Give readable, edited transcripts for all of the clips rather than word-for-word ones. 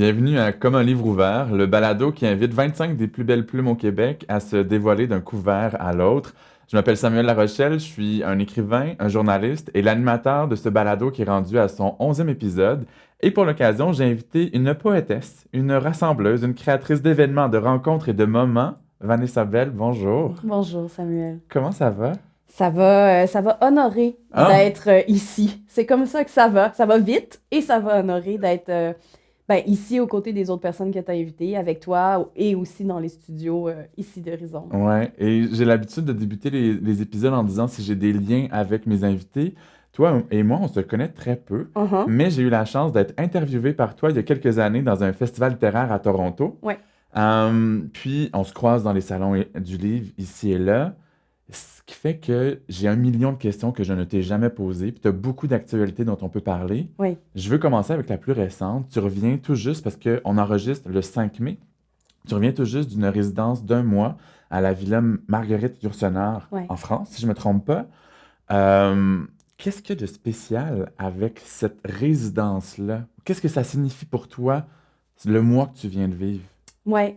Bienvenue à Comme un livre ouvert, le balado qui invite 25 des plus belles plumes au Québec à se dévoiler d'un couvert à l'autre. Je m'appelle Samuel Larochelle, je suis un écrivain, un journaliste et l'animateur de ce balado qui est rendu à son 11e épisode. Et pour l'occasion, j'ai invité une poétesse, une rassembleuse, une créatrice d'événements, de rencontres et de moments. Vanessa Bell, bonjour. Bonjour Samuel. Comment ça va? Ça va honorer Ah! d'être ici. C'est comme ça que ça va. Ça va vite et ça va honorer d'être ici aux côtés des autres personnes que tu as invitées, avec toi et aussi dans les studios ici de Rhizome. Ouais, et j'ai l'habitude de débuter les épisodes en disant si j'ai des liens avec mes invités. Toi et moi, on se connaît très peu, Mhm. mais j'ai eu la chance d'être interviewé par toi il y a quelques années dans un festival littéraire à Toronto. Ouais. Puis on se croise dans les salons du livre ici et là, ce qui fait que j'ai 1 million de questions que je ne t'ai jamais posées, puis tu as beaucoup d'actualités dont on peut parler. Oui. Je veux commencer avec la plus récente. Tu reviens tout juste parce qu'on enregistre le 5 mai. Tu reviens tout juste d'une résidence d'1 mois à la Villa Marguerite Yourcenar Ouais. en France, si je ne me trompe pas. Euh, Qu'est-ce qu'il y a de spécial avec cette résidence-là? Qu'est-ce que ça signifie pour toi, le mois que tu viens de vivre? Ouais.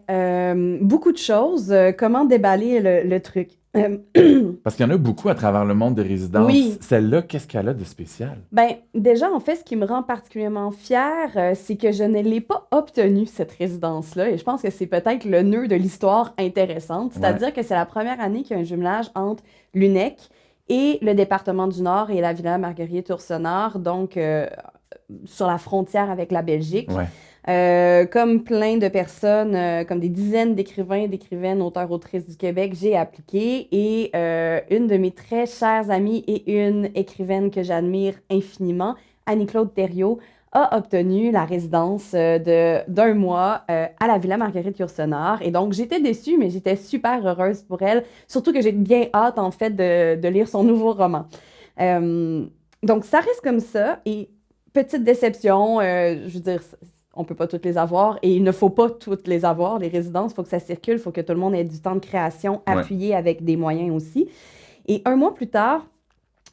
Beaucoup de choses. Comment déballer le truc? Parce qu'il y en a beaucoup à travers le monde des résidences. Oui. Celle-là, qu'est-ce qu'elle a de spécial? Ben, déjà, en fait, ce qui me rend particulièrement fière, c'est que je ne l'ai pas obtenue, cette résidence-là. Et je pense que c'est peut-être le nœud de l'histoire intéressante. Ouais, C'est-à-dire que c'est la première année qu'il y a un jumelage entre l'UNEC et le département du Nord et la Villa Marguerite-Yourcenar, donc sur la frontière avec la Belgique. ouais. Comme plein de personnes, comme des dizaines d'écrivains, d'écrivaines, auteurs, autrices du Québec, j'ai appliqué et une de mes très chères amies et une écrivaine que j'admire infiniment, Annie-Claude Thériault, a obtenu la résidence d'un mois à la Villa Marguerite-Yourcenar. Et donc, j'étais déçue, mais j'étais super heureuse pour elle, surtout que j'ai bien hâte, en fait, de lire son nouveau roman. Euh, donc, ça reste comme ça. Et petite déception, je veux dire, on peut pas toutes les avoir et il ne faut pas toutes les avoir, les résidences. Il faut que ça circule, il faut que tout le monde ait du temps de création Ouais. appuyé avec des moyens aussi. Et un mois plus tard,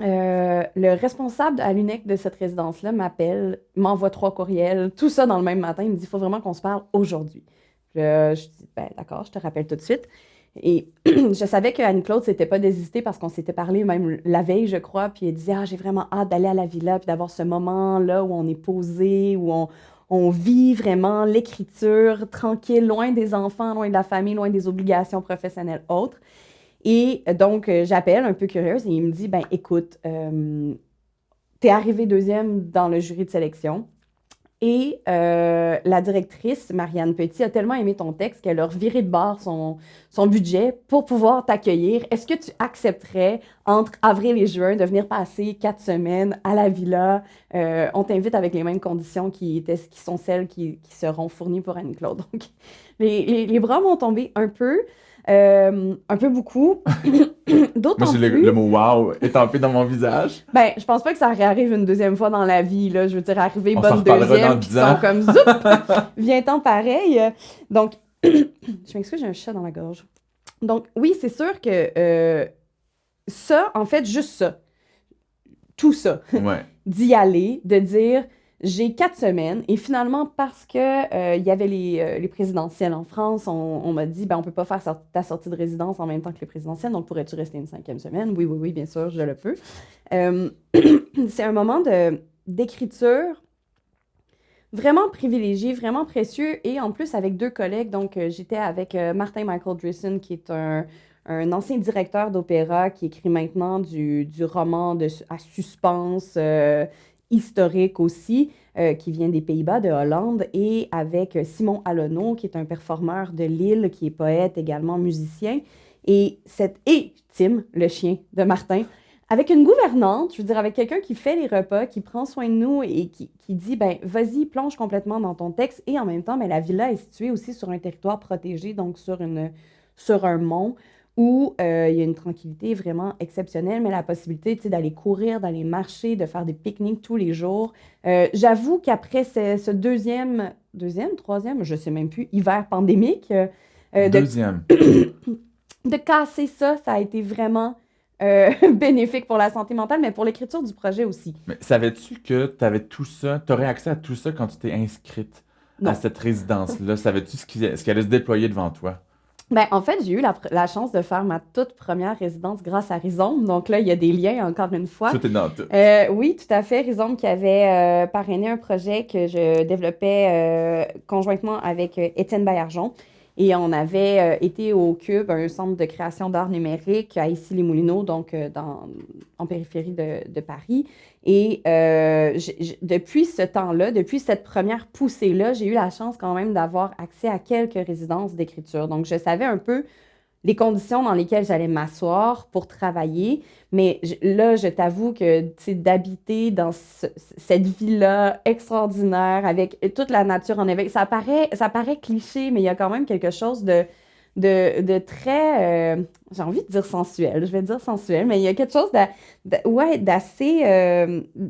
le responsable à l'UNEC de cette résidence-là m'appelle, m'envoie 3 courriels, tout ça dans le même matin. Il me dit, il faut vraiment qu'on se parle aujourd'hui. Je dis, ben d'accord, je te rappelle tout de suite. Et je savais que Anne-Claude s'était pas désistée parce qu'on s'était parlé même la veille, je crois, puis elle disait, ah, j'ai vraiment hâte d'aller à la villa, puis d'avoir ce moment-là où on est posé, où on vit vraiment l'écriture tranquille, loin des enfants, loin de la famille, loin des obligations professionnelles autres. Et donc, j'appelle un peu curieuse et il me dit, ben écoute, t'es arrivé deuxième dans le jury de sélection. Et la directrice, Marianne Petit, a tellement aimé ton texte qu'elle a reviré de bord son budget pour pouvoir t'accueillir. Est-ce que tu accepterais, entre avril et juin, de venir passer 4 semaines à la villa? On t'invite avec les mêmes conditions qui sont celles qui seront fournies pour Annie-Claude. Donc, les bras m'ont tombé un peu beaucoup. Moi, D'autant j'ai le plus, mot wow étampé dans mon visage. ben, je pense pas que ça réarrive une deuxième fois dans la vie, là. Je veux dire, arriver On s'en bonne reparlera dans deuxième, puis 10 ils sont ans. comme zoup, viens-t'en pareil. Donc, je m'excuse, j'ai un chat dans la gorge. Donc, oui, c'est sûr que ça, en fait, juste ça, tout ça, Ouais. d'y aller, de dire j'ai 4 semaines et finalement parce que il y avait les présidentielles en France, on m'a dit ben on peut pas faire ta sortie de résidence en même temps que les présidentielles, donc pourrais-tu rester une 5e semaine? Oui, oui, oui, bien sûr, je le peux. Euh, c'est un moment de d'écriture vraiment privilégié, vraiment précieux et en plus avec 2 collègues. Donc j'étais avec Martin Michael Driessen qui est un ancien directeur d'opéra qui écrit maintenant du roman à suspense historique aussi, qui vient des Pays-Bas, de Hollande, et avec Simon Alonneau, qui est un performeur de Lille, qui est poète, également musicien, et Tim, le chien de Martin, avec une gouvernante, je veux dire, avec quelqu'un qui fait les repas, qui prend soin de nous et qui dit, ben, vas-y, plonge complètement dans ton texte. Et en même temps, ben, la villa est située aussi sur un territoire protégé, donc sur un mont où il y a une tranquillité vraiment exceptionnelle, mais la possibilité, tu sais, d'aller courir, d'aller marcher, de faire des pique-niques tous les jours. J'avoue qu'après ce troisième, je sais même plus, hiver pandémique, de, Deuxième. de casser ça, ça a été vraiment bénéfique pour la santé mentale, mais pour l'écriture du projet aussi. Mais savais-tu que tu avais tout ça, tu aurais accès à tout ça quand tu t'es inscrite? à Non. cette résidence-là? Savais-tu ce qui allait se déployer devant toi? Ben, en fait, j'ai eu la chance de faire ma toute première résidence grâce à Rhizome. Donc là, il y a des liens, encore une fois. Tout est dans tout. Oui, tout à fait. Rhizome qui avait parrainé un projet que je développais conjointement avec Étienne Baillargeon. Et on avait été au Cube, un centre de création d'art numérique à Issy-les-Moulineaux, donc en périphérie de Paris. Et depuis ce temps-là, depuis cette première poussée-là, j'ai eu la chance quand même d'avoir accès à quelques résidences d'écriture. Donc, je savais un peu les conditions dans lesquelles j'allais m'asseoir pour travailler. Mais là, je t'avoue que tu sais, d'habiter dans cette vie-là extraordinaire avec toute la nature en éveil, ça paraît cliché, mais il y a quand même quelque chose de très, j'ai envie de dire sensuel, je vais dire sensuel, mais il y a quelque chose ouais, d'assez,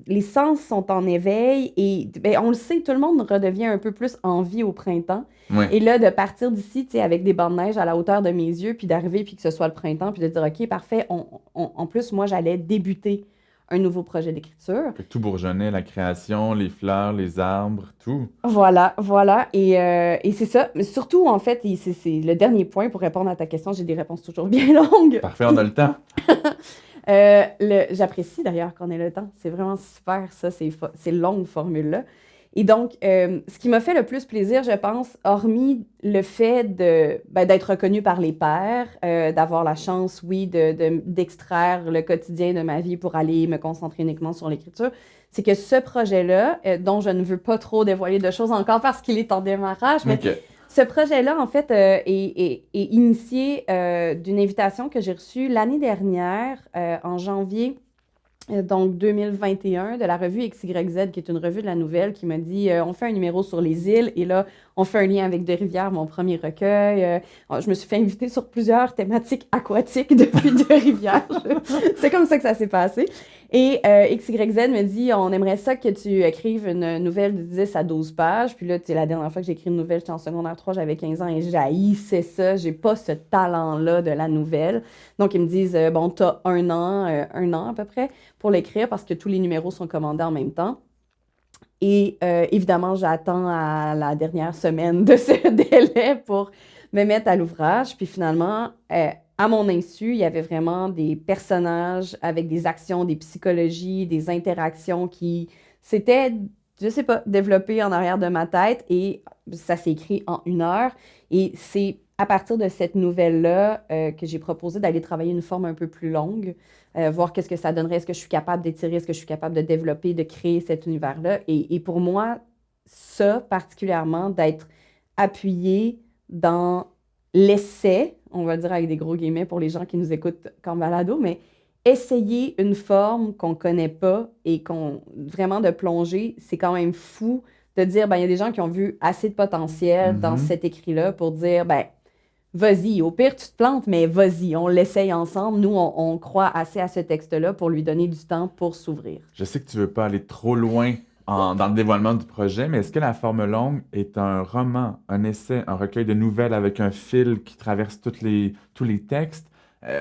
les sens sont en éveil et ben, on le sait, tout le monde redevient un peu plus en vie au printemps. Oui. Et là, de partir d'ici, tu sais, avec des bancs de neige à la hauteur de mes yeux, puis d'arriver, puis que ce soit le printemps, puis de dire, OK, parfait, en plus, moi, j'allais débuter un nouveau projet d'écriture. Fait que tout bourgeonnait, la création, les fleurs, les arbres, tout. Voilà, voilà. Et c'est ça. Mais surtout, en fait, et c'est le dernier point pour répondre à ta question. J'ai des réponses toujours bien longues. Parfait, on a le temps. J'apprécie d'ailleurs qu'on ait le temps. C'est vraiment super, ça, ces longues formules-là. Et donc, ce qui m'a fait le plus plaisir, je pense, hormis le fait d'être reconnu par les pairs, d'avoir la chance, oui, d'extraire le quotidien de ma vie pour aller me concentrer uniquement sur l'écriture, c'est que ce projet-là, dont je ne veux pas trop dévoiler de choses encore parce qu'il est en démarrage, mais OK. ce projet-là, en fait, est initié d'une invitation que j'ai reçue l'année dernière, en janvier, donc 2021, de la revue XYZ, qui est une revue de la nouvelle, qui m'a dit on fait un numéro sur les îles, et là, on fait un lien avec Deux-Rivières, mon premier recueil. Je me suis fait inviter sur plusieurs thématiques aquatiques depuis Deux-Rivières. C'est comme ça que ça s'est passé. Et XYZ me dit on aimerait ça que tu écrives une nouvelle de 10 à 12 pages. Puis là, tu sais, la dernière fois que j'ai écrit une nouvelle, j'étais en secondaire 3, j'avais 15 ans et j'haïssais ça. J'ai pas ce talent-là de la nouvelle. Donc, ils me disent bon, t'as un an à peu près pour l'écrire parce que tous les numéros sont commandés en même temps. Et évidemment, j'attends à la dernière semaine de ce délai pour me mettre à l'ouvrage. Puis finalement, à mon insu, il y avait vraiment des personnages avec des actions, des psychologies, des interactions qui s'étaient, je sais pas, développées en arrière de ma tête et ça s'est écrit en 1 heure. Et c'est à partir de cette nouvelle-là que j'ai proposé d'aller travailler une forme un peu plus longue, voir qu'est-ce que ça donnerait, est-ce que je suis capable d'étirer, est-ce que je suis capable de développer, de créer cet univers-là. Et pour moi, ça particulièrement, d'être appuyé dans l'essai, on va dire avec des gros guillemets pour les gens qui nous écoutent comme balado, mais essayer une forme qu'on ne connaît pas et vraiment de plonger, c'est quand même fou de dire, ben, il y a des gens qui ont vu assez de potentiel dans Mhm. cet écrit-là pour dire, ben, vas-y, au pire, tu te plantes, mais vas-y, on l'essaye ensemble. Nous, on croit assez à ce texte-là pour lui donner du temps pour s'ouvrir. Je sais que tu veux pas aller trop loin dans le dévoilement du projet, mais est-ce que La Forme longue est un roman, un essai, un recueil de nouvelles avec un fil qui traverse tous les textes? Euh,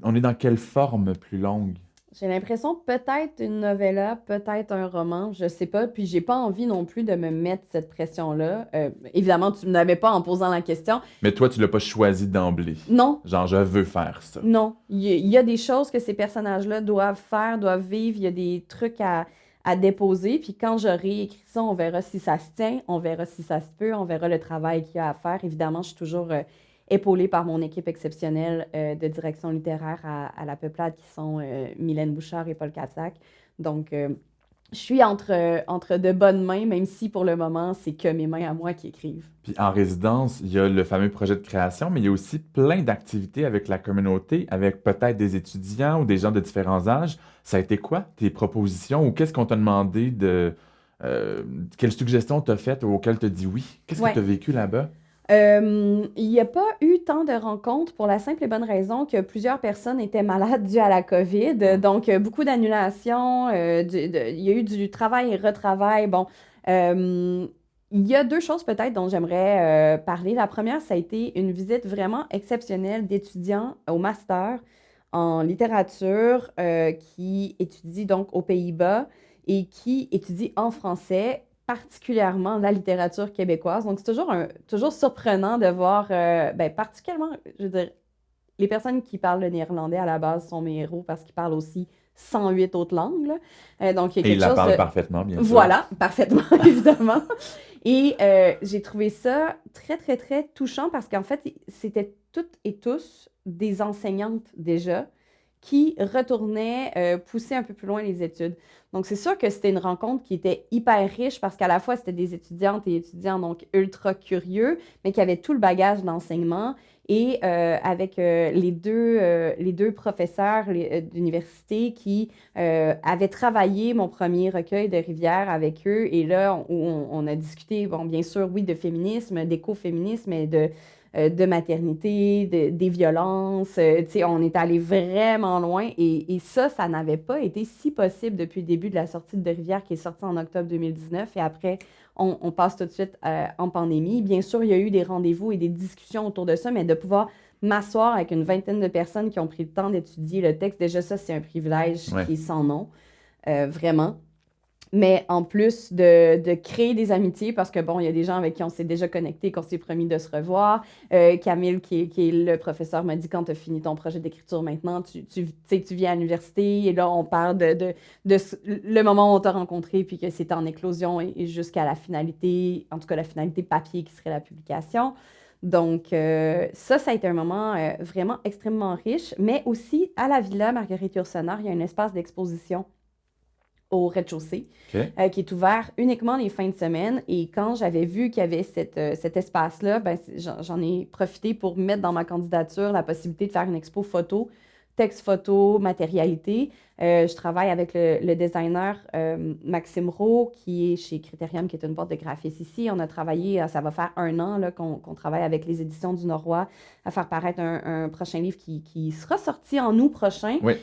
on est dans quelle forme plus longue? J'ai l'impression peut-être une novella, peut-être un roman, je sais pas. Puis j'ai pas envie non plus de me mettre cette pression-là. Évidemment, tu ne m'avais pas en posant la question. Mais toi, tu l'as pas choisi d'emblée. Non, Genre, je veux faire ça. non. Il y a des choses que ces personnages-là doivent faire, doivent vivre. Il y a des trucs à déposer. Puis quand j'aurai écrit ça, on verra si ça se tient, on verra si ça se peut, on verra le travail qu'il y a à faire. Évidemment, je suis toujours épaulée par mon équipe exceptionnelle de direction littéraire à La Peuplade, qui sont Mylène Bouchard et Paul Capsac. Donc, je suis entre de bonnes mains, même si pour le moment, c'est que mes mains à moi qui écrivent. Puis en résidence, il y a le fameux projet de création, mais il y a aussi plein d'activités avec la communauté, avec peut-être des étudiants ou des gens de différents âges. Ça a été quoi, tes propositions, ou qu'est-ce qu'on t'a demandé quelles suggestions t'as faites ou auxquelles t'as dit oui? Qu'est-ce que Ouais. t'as vécu là-bas? Il n'y a pas eu tant de rencontres pour la simple et bonne raison que plusieurs personnes étaient malades dues à la COVID. Donc, beaucoup d'annulations. Il y a eu du travail et retravail. Bon, euh, il y a 2 choses peut-être dont j'aimerais parler. La première, ça a été une visite vraiment exceptionnelle d'étudiants au master en littérature qui étudient donc aux Pays-Bas et qui étudient en français particulièrement la littérature québécoise. Donc, c'est toujours surprenant de voir, particulièrement, je veux dire, les personnes qui parlent le néerlandais à la base sont mes héros parce qu'ils parlent aussi 108 autres langues, là. Donc, il y a Et il quelque la chose parle de... parfaitement, bien sûr. Voilà, parfaitement, évidemment. Et j'ai trouvé ça très, très, très touchant parce qu'en fait, c'était toutes et tous des enseignantes déjà qui retournaient pousser un peu plus loin les études. Donc, c'est sûr que c'était une rencontre qui était hyper riche parce qu'à la fois, c'était des étudiantes et étudiants donc ultra curieux, mais qui avaient tout le bagage d'enseignement. Et avec les deux professeurs d'université qui avaient travaillé mon premier recueil de Rivière avec eux. Et là, on a discuté, bon, bien sûr, oui, de féminisme, d'écoféminisme, et de maternité, des violences. Tu sais, on est allé vraiment loin. Et ça n'avait pas été si possible depuis le début de la sortie de Rivière qui est sortie en octobre 2019. Et après, on passe tout de suite en pandémie. Bien sûr, il y a eu des rendez-vous et des discussions autour de ça, mais de pouvoir m'asseoir avec une vingtaine de personnes qui ont pris le temps d'étudier le texte, déjà ça, c'est un privilège Ouais. qui est sans nom, vraiment. Mais en plus de créer des amitiés, parce que bon, il y a des gens avec qui on s'est déjà connecté, qu'on s'est promis de se revoir. Camille, qui est le professeur, m'a dit quand tu as fini ton projet d'écriture maintenant, tu sais, tu viens à l'université et là, on parle le moment où on t'a rencontré, puis que c'était en éclosion et jusqu'à la finalité, en tout cas la finalité papier qui serait la publication. Donc, ça a été un moment vraiment extrêmement riche, mais aussi à la Villa Marguerite Yourcenar, il y a un espace d'exposition au rez-de-chaussée, OK. qui est ouvert uniquement les fins de semaine. Et quand j'avais vu qu'il y avait cet espace-là, j'en ai profité pour mettre dans ma candidature la possibilité de faire une expo photo, texte photo, matérialité. Je travaille avec le designer Maxime Rowe, qui est chez Criterium, qui est une boîte de graphistes ici. On a travaillé, ça va faire 1 an là, qu'on travaille avec les éditions du Noroît à faire paraître un prochain livre qui sera sorti en août prochain, Oui.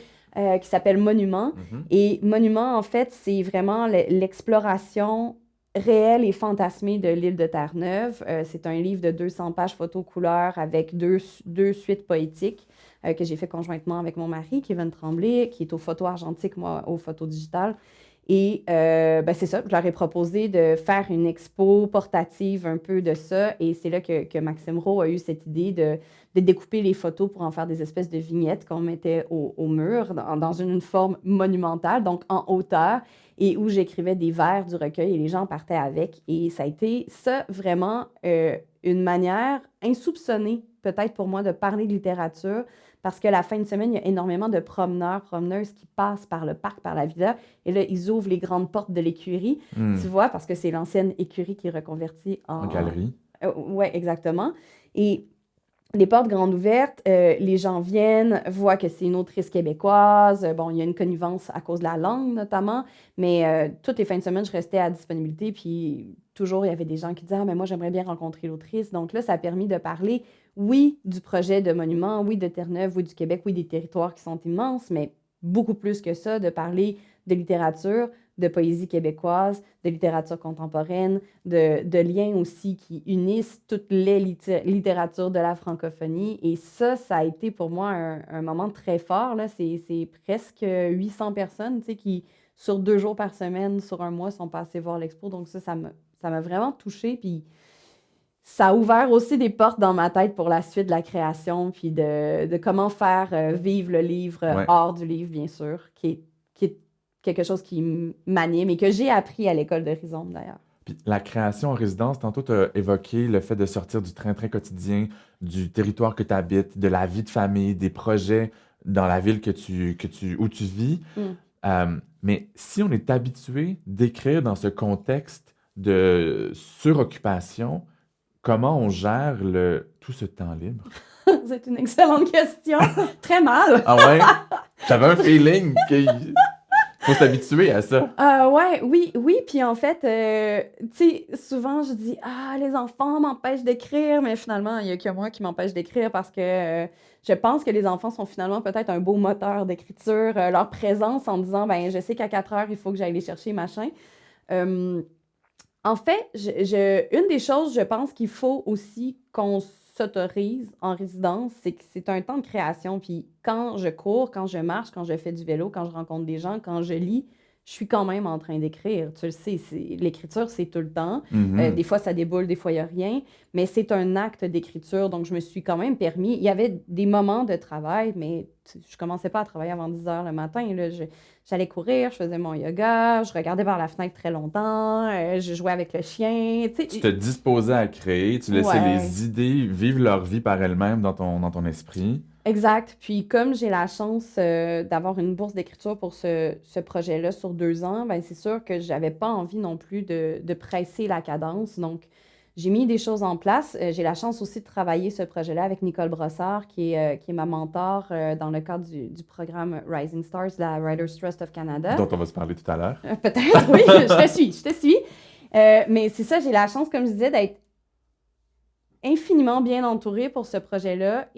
qui s'appelle Monument. Mhm. Et Monument, en fait, c'est vraiment l'exploration réelle et fantasmée de l'île de Terre-Neuve. C'est un livre de 200 pages photo couleur avec deux suites poétiques que j'ai fait conjointement avec mon mari, Kevin Tremblay, qui est aux photos argentiques, moi, aux photos digitales. Et c'est ça, je leur ai proposé de faire une expo portative un peu de ça. Et c'est là que Maxime Rowe a eu cette idée de découper les photos pour en faire des espèces de vignettes qu'on mettait au mur dans une forme monumentale, donc en hauteur, et où j'écrivais des vers du recueil et les gens partaient avec. Et ça a été ça vraiment une manière insoupçonnée peut-être pour moi de parler de littérature parce que la fin de semaine, il y a énormément de promeneurs, promeneuses qui passent par le parc, par la villa, et là, ils ouvrent les grandes portes de l'écurie, tu vois, parce que c'est l'ancienne écurie qui est reconvertie En galerie. Oui, exactement. Et les portes grandes ouvertes, les gens viennent, voient que c'est une autrice québécoise. Bon, il y a une connivence à cause de la langue, notamment, mais toutes les fins de semaine, je restais à disponibilité, puis toujours, il y avait des gens qui disaient « Ah, mais moi, j'aimerais bien rencontrer l'autrice. » Donc là, ça a permis de parler, oui, du projet de Monument, oui, de Terre-Neuve, oui, du Québec, oui, des territoires qui sont immenses, mais beaucoup plus que ça, de parler de littérature, de poésie québécoise, de littérature contemporaine, de liens aussi qui unissent toutes les littératures de la francophonie. Et ça a été pour moi un moment très fort, là. C'est presque 800 personnes, tu sais, qui, sur 2 jours par semaine, sur un mois, sont passées voir l'expo. Donc ça m'a vraiment touchée. Puis ça a ouvert aussi des portes dans ma tête pour la suite de la création, puis de comment faire vivre le livre Ouais. hors du livre, bien sûr, qui est quelque chose qui m'anime et que j'ai appris à l'école de Rhizome, d'ailleurs. Puis la création en résidence, tantôt, tu as évoqué le fait de sortir du train-train quotidien, du territoire que tu habites, de la vie de famille, des projets dans la ville où tu vis. Mais si on est habitué d'écrire dans ce contexte de suroccupation, comment on gère tout ce temps libre? C'est une excellente question. Très mal. Ah ouais? J'avais un feeling qu'il faut s'habituer à ça. Ouais, oui. Puis en fait, tu sais, souvent je dis ah, les enfants m'empêchent d'écrire, mais finalement, il n'y a que moi qui m'empêche d'écrire parce que je pense que les enfants sont finalement peut-être un beau moteur d'écriture. Leur présence en disant ben, je sais qu'à 4 heures, il faut que j'aille les chercher, machin. Euh, En fait, une des choses, je pense qu'il faut aussi qu'on s'autorise en résidence, c'est que c'est un temps de création. Puis quand je cours, quand je marche, quand je fais du vélo, quand je rencontre des gens, quand je lis, je suis quand même en train d'écrire. Tu le sais, l'écriture, c'est tout le temps. Mhm. Des fois, ça déboule, des fois, il n'y a rien. Mais c'est un acte d'écriture, donc je me suis quand même permis. Il y avait des moments de travail, mais je commençais pas à travailler avant 10 heures le matin. Là. J'allais courir, je faisais mon yoga, je regardais par la fenêtre très longtemps, je jouais avec le chien. Tu Tu te sais, disposais à créer, tu laissais ouais. les idées vivre leur vie par elles-mêmes dans ton esprit. Exact. Puis comme j'ai la chance d'avoir une bourse d'écriture pour ce projet-là sur 2 ans, ben c'est sûr que j'avais pas envie non plus de presser la cadence. Donc, j'ai mis des choses en place. J'ai la chance aussi de travailler ce projet-là avec Nicole Brossard, qui est ma mentor dans le cadre du programme Rising Stars de la Writers Trust of Canada. Dont on va se parler tout à l'heure. Peut-être, oui, je te suis. Mais c'est ça, j'ai la chance, comme je disais, d'être infiniment bien entourée pour ce projet-là.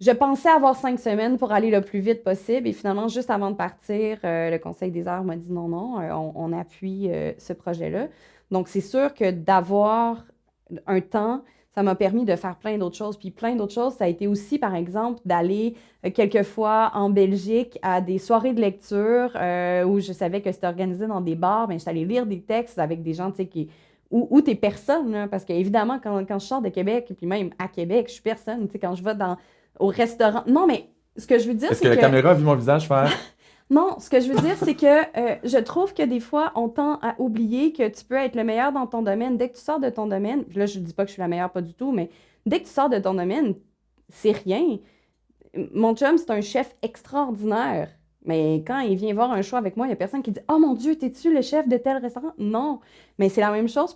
Je pensais avoir 5 semaines pour aller le plus vite possible. Et finalement, juste avant de partir, le Conseil des arts m'a dit non, non, on appuie ce projet-là. Donc, c'est sûr que d'avoir un temps, ça m'a permis de faire plein d'autres choses. Puis plein d'autres choses, ça a été aussi, par exemple, d'aller quelquefois en Belgique à des soirées de lecture où je savais que c'était organisé dans des bars. Mais j'étais allée lire des textes avec des gens, tu sais, ou t'es personne, là, parce qu'évidemment, quand je sors de Québec, et puis même à Québec, je suis personne. Tu sais, quand je vais au restaurant. Non, mais ce que je veux dire, Est-ce que c'est la que. caméra a vu mon visage faire? Non, ce que je veux dire, c'est que je trouve que des fois, on tend à oublier que tu peux être le meilleur dans ton domaine. Dès que tu sors de ton domaine, là, je ne dis pas que je suis la meilleure, pas du tout, mais dès que tu sors de ton domaine, c'est rien. Mon chum, c'est un chef extraordinaire. Mais quand il vient voir un show avec moi, il n'y a personne qui dit oh mon Dieu, t'es-tu le chef de tel restaurant? Non. Mais c'est la même chose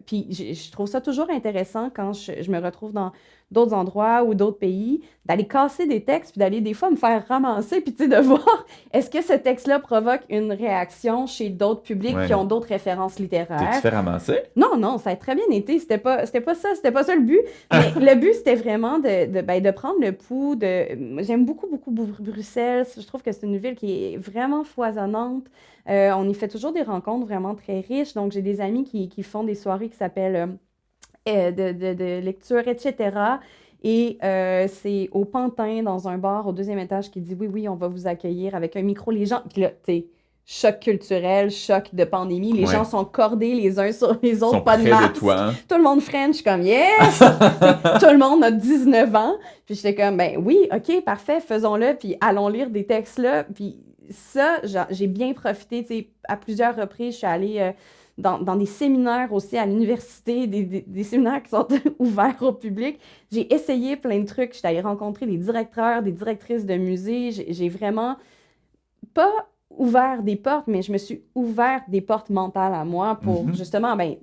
Puis je trouve ça toujours intéressant quand je me retrouve dans d'autres endroits ou d'autres pays, d'aller casser des textes, puis d'aller des fois me faire ramasser, puis tu sais, de voir est-ce que ce texte-là provoque une réaction chez d'autres publics qui ont Ouais. d'autres références T'es-tu littéraires. fait ramasser? Non, non, ça a très bien été. C'était pas ça le but. Mais le but, c'était vraiment de prendre le pouls de. J'aime beaucoup, beaucoup Bruxelles. Je trouve que c'est une ville qui est vraiment foisonnante. On y fait toujours des rencontres vraiment très riches. Donc, j'ai des amis qui font des soirées qui s'appellent de lecture, etc. Et c'est au Pantin, dans un bar au 2e étage, qui dit oui, oui, on va vous accueillir avec un micro. Les gens. Puis là, tu sais, choc culturel, choc de pandémie. Les gens Ouais. sont cordés les uns sur les Ils sont autres, pas de près de masque. toi. Hein? Tout le monde French, je suis comme yes! Tout le monde a 19 ans. Puis j'étais comme, ben oui, OK, parfait, faisons-le, puis allons lire des textes là. Puis ça, j'ai bien profité, tu sais, à plusieurs reprises, je suis allée dans des séminaires aussi à l'université, des séminaires qui sont ouverts au public. J'ai essayé plein de trucs. J'étais allée rencontrer des directeurs, des directrices de musées. J'ai vraiment pas ouvert des portes, mais je me suis ouvert des portes mentales à moi pour Mhm. justement, ben,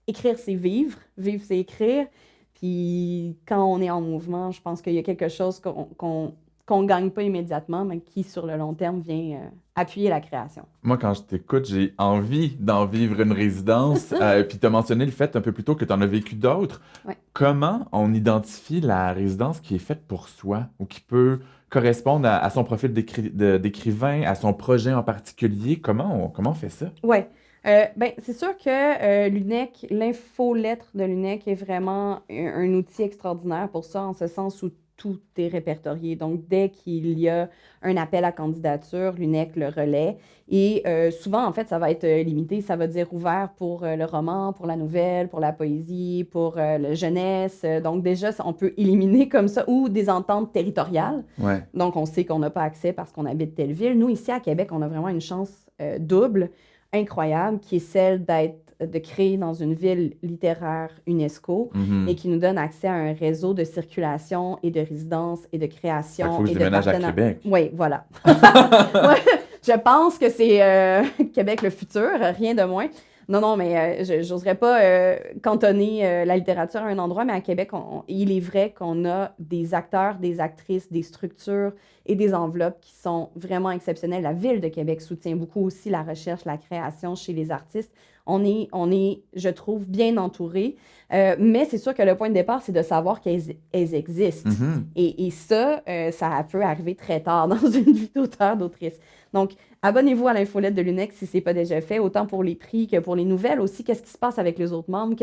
écrire, c'est vivre. Vivre, c'est écrire. Puis quand on est en mouvement, je pense qu'il y a quelque chose qu'on ne gagne pas immédiatement, mais qui, sur le long terme, vient appuyer la création. Moi, quand je t'écoute, j'ai envie d'en vivre une résidence. Puis tu as mentionné le fait un peu plus tôt que tu en as vécu d'autres. Ouais. Comment on identifie la résidence qui est faite pour soi ou qui peut correspondre à son profil d'écrivain, à son projet en particulier? Comment on fait ça? Ouais. Ben, c'est sûr que l'UNEC, l'infolettre de l'UNEC est vraiment un outil extraordinaire pour ça, en ce sens où tout est répertorié. Donc, dès qu'il y a un appel à candidature, l'UNEC le relaie. Et souvent, en fait, ça va être limité. Ça va dire ouvert pour le roman, pour la nouvelle, pour la poésie, pour la jeunesse. Donc, déjà, on peut éliminer comme ça, ou des ententes territoriales. Ouais. Donc, on sait qu'on n'a pas accès parce qu'on habite telle ville. Nous, ici à Québec, on a vraiment une chance double incroyable, qui est celle de créer dans une ville littéraire UNESCO et Mhm. qui nous donne accès à un réseau de circulation et de résidence et de Fait qu'il création faut que je et de déménage à partenariat. Québec. Oui, voilà. Ouais, je pense que c'est Québec le futur, rien de moins. Non, non, mais je n'oserais pas cantonner la littérature à un endroit, mais à Québec, il est vrai qu'on a des acteurs, des actrices, des structures et des enveloppes qui sont vraiment exceptionnelles. La Ville de Québec soutient beaucoup aussi la recherche, la création chez les artistes. On est, je trouve, bien entourés. Mais c'est sûr que le point de départ, c'est de savoir qu'elles existent. Mhm. Et ça, ça peut arriver très tard dans une vie d'auteur, d'autrice. Donc, abonnez-vous à l'infolette de l'UNEC si ce n'est pas déjà fait, autant pour les prix que pour les nouvelles aussi. Qu'est-ce qui se passe avec les autres membres?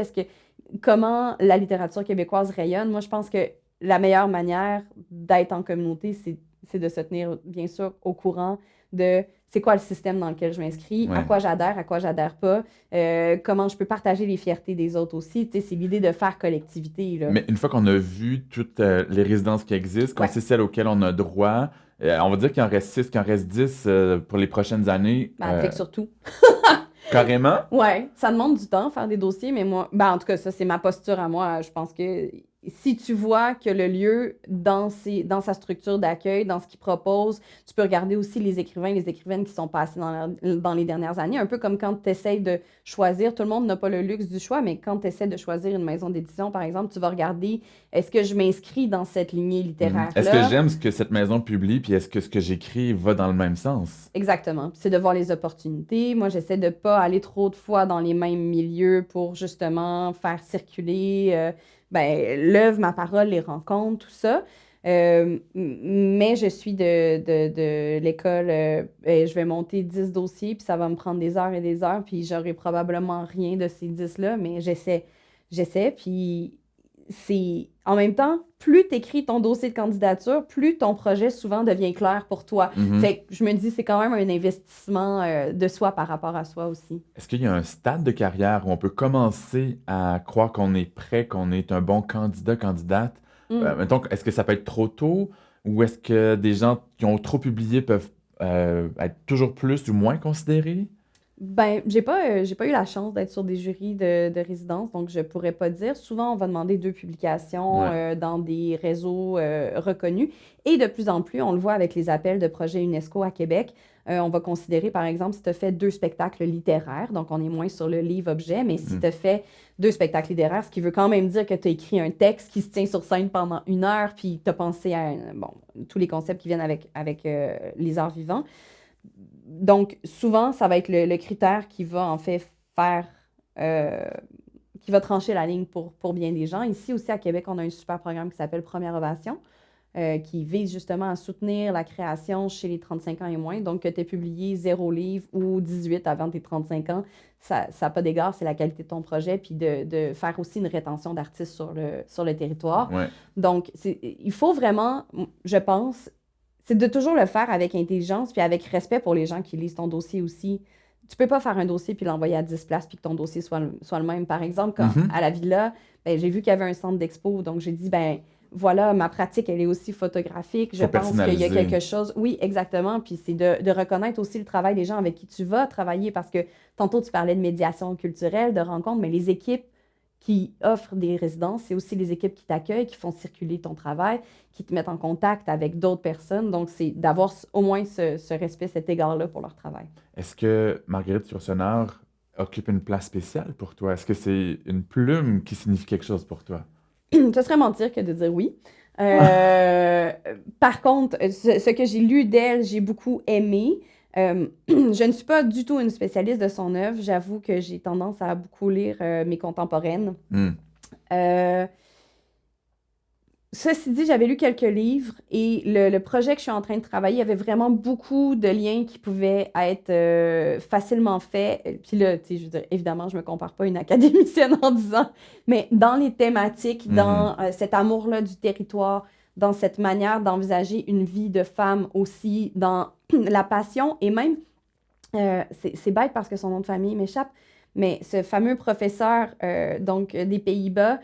Comment la littérature québécoise rayonne? Moi, je pense que la meilleure manière d'être en communauté, c'est c'est de se tenir, bien sûr, au courant de c'est quoi le système dans lequel je m'inscris, Ouais. à quoi j'adhère pas, comment je peux partager les fiertés des autres aussi. Tu sais, c'est l'idée de faire collectivité, là. Mais une fois qu'on a vu toutes les résidences qui existent, qu'on Ouais, sait celles auxquelles on a droit, on va dire qu'il en reste 6, qu'il en reste 10 pour les prochaines années. ben, applique surtout. Carrément? Ouais, ça demande du temps, faire des dossiers, mais moi, ben, en tout cas, ça, c'est ma posture à moi. Je pense que si tu vois que le lieu, dans sa structure d'accueil, dans ce qu'il propose, tu peux regarder aussi les écrivains et les écrivaines qui sont passés dans les dernières années. Un peu comme quand tu essaies de choisir, tout le monde n'a pas le luxe du choix, mais quand tu essaies de choisir une maison d'édition, par exemple, tu vas regarder, est-ce que je m'inscris dans cette lignée Mhm. Est-ce que littéraire-là? j'aime ce que cette maison publie, puis est-ce que ce que j'écris va dans le même sens? Exactement. C'est de voir les opportunités. Moi, j'essaie de pas aller trop de fois dans les mêmes milieux pour justement faire circuler ben, l'œuvre, ma parole, les rencontres, tout ça. Mais je suis de l'école, et je vais monter 10 dossiers, puis ça va me prendre des heures et des heures, puis j'aurai probablement rien de ces 10-là, mais j'essaie, puis c'est en même temps, plus tu écris ton dossier de candidature, plus ton projet souvent devient clair pour toi. Mhm. Fait que je me dis, c'est quand même un investissement de soi par rapport à soi aussi. Est-ce qu'il y a un stade de carrière où on peut commencer à croire qu'on est prêt, qu'on est un bon candidat, candidate? Hmm. Mettons, est-ce que ça peut être trop tôt ou est-ce que des gens qui ont trop publié peuvent être toujours plus ou moins considérés? Ben, j'ai pas eu la chance d'être sur des jurys de résidence, donc je pourrais pas dire. Souvent, on va demander 2 publications Ouais. dans des réseaux reconnus. Et de plus en plus, on le voit avec les appels de projets UNESCO à Québec. On va considérer, par exemple, si tu as fait 2 spectacles littéraires, donc on est moins sur le livre-objet, mais si Mhm. tu as fait 2 spectacles littéraires, ce qui veut quand même dire que tu as écrit un texte qui se tient sur scène pendant 1 heure, puis tu as pensé à bon, tous les concepts qui viennent avec les arts vivants. Donc, souvent, ça va être le critère qui va en fait faire, euh, qui va trancher la ligne pour bien des gens. Ici aussi à Québec, on a un super programme qui s'appelle Première Ovation, qui vise justement à soutenir la création chez les 35 ans et moins. Donc, que tu aies publié 0 livre ou 18 avant tes 35 ans, ça n'a pas d'égard, c'est la qualité de ton projet, puis de faire aussi une rétention d'artistes sur le territoire. Ouais. Donc, il faut vraiment, je pense, c'est de toujours le faire avec intelligence puis avec respect pour les gens qui lisent ton dossier aussi. Tu peux pas faire un dossier puis l'envoyer à 10 places puis que ton dossier soit le même. Par exemple, Mhm. à la villa, ben, j'ai vu qu'il y avait un centre d'expo, donc j'ai dit, ben voilà, ma pratique, elle est aussi photographique. Je Faut pense qu'il y a personnaliser. quelque chose. Oui, exactement. Puis c'est de reconnaître aussi le travail des gens avec qui tu vas travailler parce que tantôt, tu parlais de médiation culturelle, de rencontres, mais les équipes qui offrent des résidences, c'est aussi les équipes qui t'accueillent, qui font circuler ton travail, qui te mettent en contact avec d'autres personnes. Donc, c'est d'avoir au moins ce respect, cet égard-là pour leur travail. Est-ce que Marguerite Yourcenar occupe une place spéciale pour toi? Est-ce que c'est une plume qui signifie quelque chose pour toi? Ce serait mentir que de dire oui. Euh, Par contre, ce que j'ai lu d'elle, j'ai beaucoup aimé. Je ne suis pas du tout une spécialiste de son œuvre. J'avoue que j'ai tendance à beaucoup lire mes contemporaines. Hmm. Euh, Ceci dit, j'avais lu quelques livres et le projet que je suis en train de travailler avait vraiment beaucoup de liens qui pouvaient être facilement faits. Puis là, tu sais, je veux dire, évidemment, je me compare pas à une académicienne en disant, mais dans les thématiques, Mhm. dans cet amour-là du territoire, dans cette manière d'envisager une vie de femme aussi, dans la passion et même, c'est bête parce que son nom de famille m'échappe, mais ce fameux professeur donc des Pays-Bas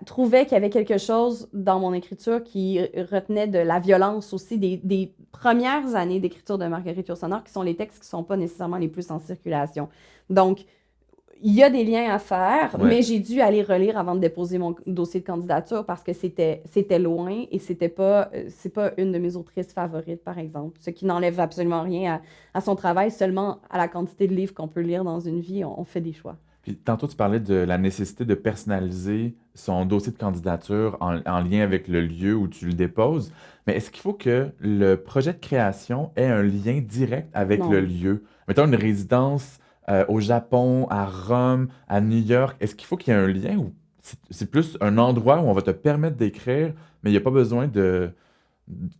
trouvait qu'il y avait quelque chose dans mon écriture qui retenait de la violence aussi des premières années d'écriture de Marguerite Yourcenar, qui sont les textes qui ne sont pas nécessairement les plus en circulation. Donc, il y a des liens à faire, Ouais. mais j'ai dû aller relire avant de déposer mon dossier de candidature parce que c'était loin et c'est pas une de mes autrices favorites, par exemple. Ce qui n'enlève absolument rien à son travail, seulement à la quantité de livres qu'on peut lire dans une vie, on fait des choix. Puis tantôt, tu parlais de la nécessité de personnaliser son dossier de candidature en lien avec le lieu où tu le déposes. Mais est-ce qu'il faut que le projet de création ait un lien direct avec le Non. lieu? Mettons une résidence au Japon, à Rome, à New York. Est-ce qu'il faut qu'il y ait un lien ou c'est plus un endroit où on va te permettre d'écrire, mais il n'y a pas besoin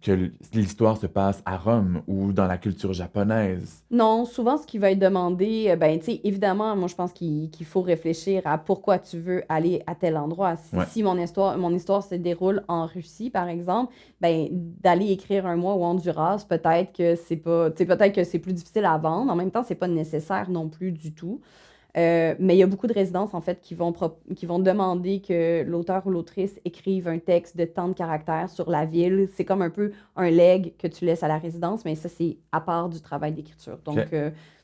que l'histoire se passe à Rome ou dans la culture japonaise. Non, souvent, ce qui va être demandé, ben, tu sais, évidemment, moi, je pense qu'il faut réfléchir à pourquoi tu veux aller à tel endroit. Ouais. Si mon histoire se déroule en Russie, par exemple, ben, d'aller écrire un mois au Honduras, peut-être que c'est pas, tu sais, peut-être que c'est plus difficile à vendre. En même temps, c'est pas nécessaire non plus du tout. Mais il y a beaucoup de résidences, en fait, qui vont demander que l'auteur ou l'autrice écrive un texte de tant de caractères sur la ville. C'est comme un peu un leg que tu laisses à la résidence, mais ça, c'est à part du travail d'écriture. OK. Donc,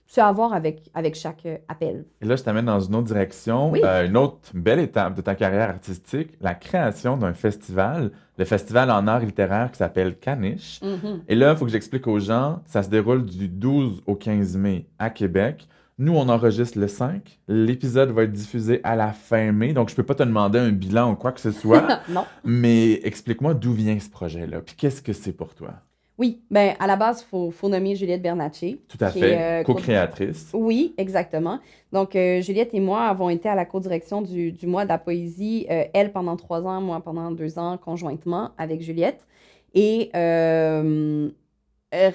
c'est à voir avec chaque appel. Et là, je t'amène dans une autre direction, Oui. une autre belle étape de ta carrière artistique, la création d'un festival, le festival en art littéraire qui s'appelle Caniche. Mhm. Et là, il faut que j'explique aux gens, ça se déroule du 12 au 15 mai à Québec. Nous, on enregistre le 5. L'épisode va être diffusé à la fin mai, donc je peux pas te demander un bilan ou quoi que ce soit, Non. mais explique-moi d'où vient ce projet-là, puis qu'est-ce que c'est pour toi? Oui, ben à la base, faut nommer Juliette Bernatchez, Tout à qui fait, est co-créatrice. Oui, exactement. Donc, Juliette et moi avons été à la co-direction du mois de la poésie, elle pendant 3 ans, moi pendant 2 ans, conjointement avec Juliette. Et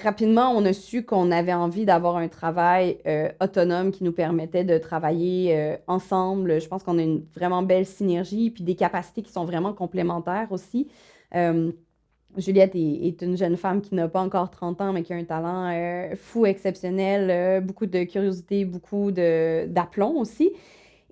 rapidement, on a su qu'on avait envie d'avoir un travail autonome qui nous permettait de travailler ensemble. Je pense qu'on a une vraiment belle synergie, puis des capacités qui sont vraiment complémentaires aussi. Euh, Juliette est une jeune femme qui n'a pas encore 30 ans, mais qui a un talent fou, exceptionnel, beaucoup de curiosité, beaucoup d'aplomb aussi.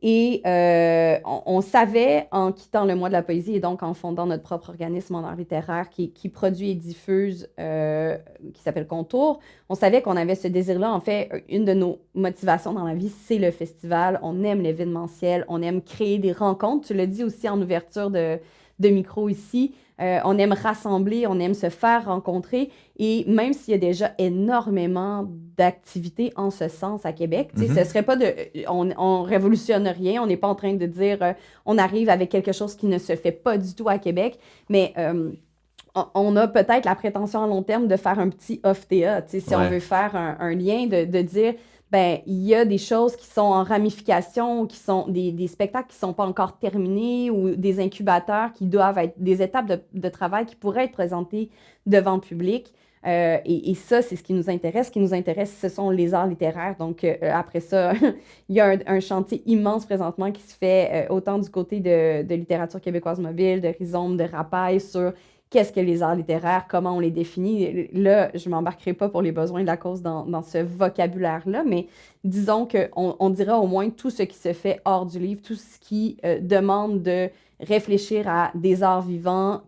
Et on savait, en quittant le mois de la poésie et donc en fondant notre propre organisme en art littéraire qui produit et diffuse, qui s'appelle Contour, on savait qu'on avait ce désir-là. En fait, une de nos motivations dans la vie, c'est le festival. On aime l'événementiel, on aime créer des rencontres. Tu l'as dit aussi en ouverture de micro ici. On aime rassembler, on aime se faire rencontrer. Et même s'il y a déjà énormément d'activités en ce sens à Québec, tu sais, ce Mhm. serait pas de... On révolutionne rien, on n'est pas en train de dire on arrive avec quelque chose qui ne se fait pas du tout à Québec, mais on a peut-être la prétention à long terme de faire un petit off-TA, tu sais, si on Ouais. veut faire un lien, de dire, ben, il y a des choses qui sont en ramification, qui sont des spectacles qui ne sont pas encore terminés ou des incubateurs qui doivent être des étapes de travail qui pourraient être présentées devant le public. Et ça, c'est ce qui nous intéresse. Ce qui nous intéresse, ce sont les arts littéraires. Donc, après ça, il y a un chantier immense présentement qui se fait autant du côté de littérature québécoise mobile, de Rhizome, de Rapaille, sur qu'est-ce que les arts littéraires, comment on les définit. Là, je ne m'embarquerai pas pour les besoins de la cause dans ce vocabulaire-là, mais disons qu'on dira au moins tout ce qui se fait hors du livre, tout ce qui demande de réfléchir à des arts vivants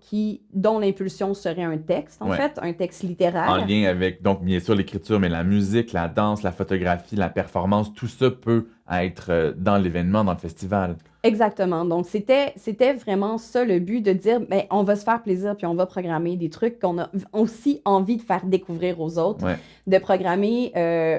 dont l'impulsion serait un texte, en Ouais. fait, un texte En littéraire. lien avec, donc, bien sûr, l'écriture, mais la musique, la danse, la photographie, la performance, tout ça peut être dans l'événement, dans le festival. Exactement. Donc, c'était vraiment ça le but de dire, ben, on va se faire plaisir, puis on va programmer des trucs qu'on a aussi envie de faire découvrir aux autres, Ouais. de programmer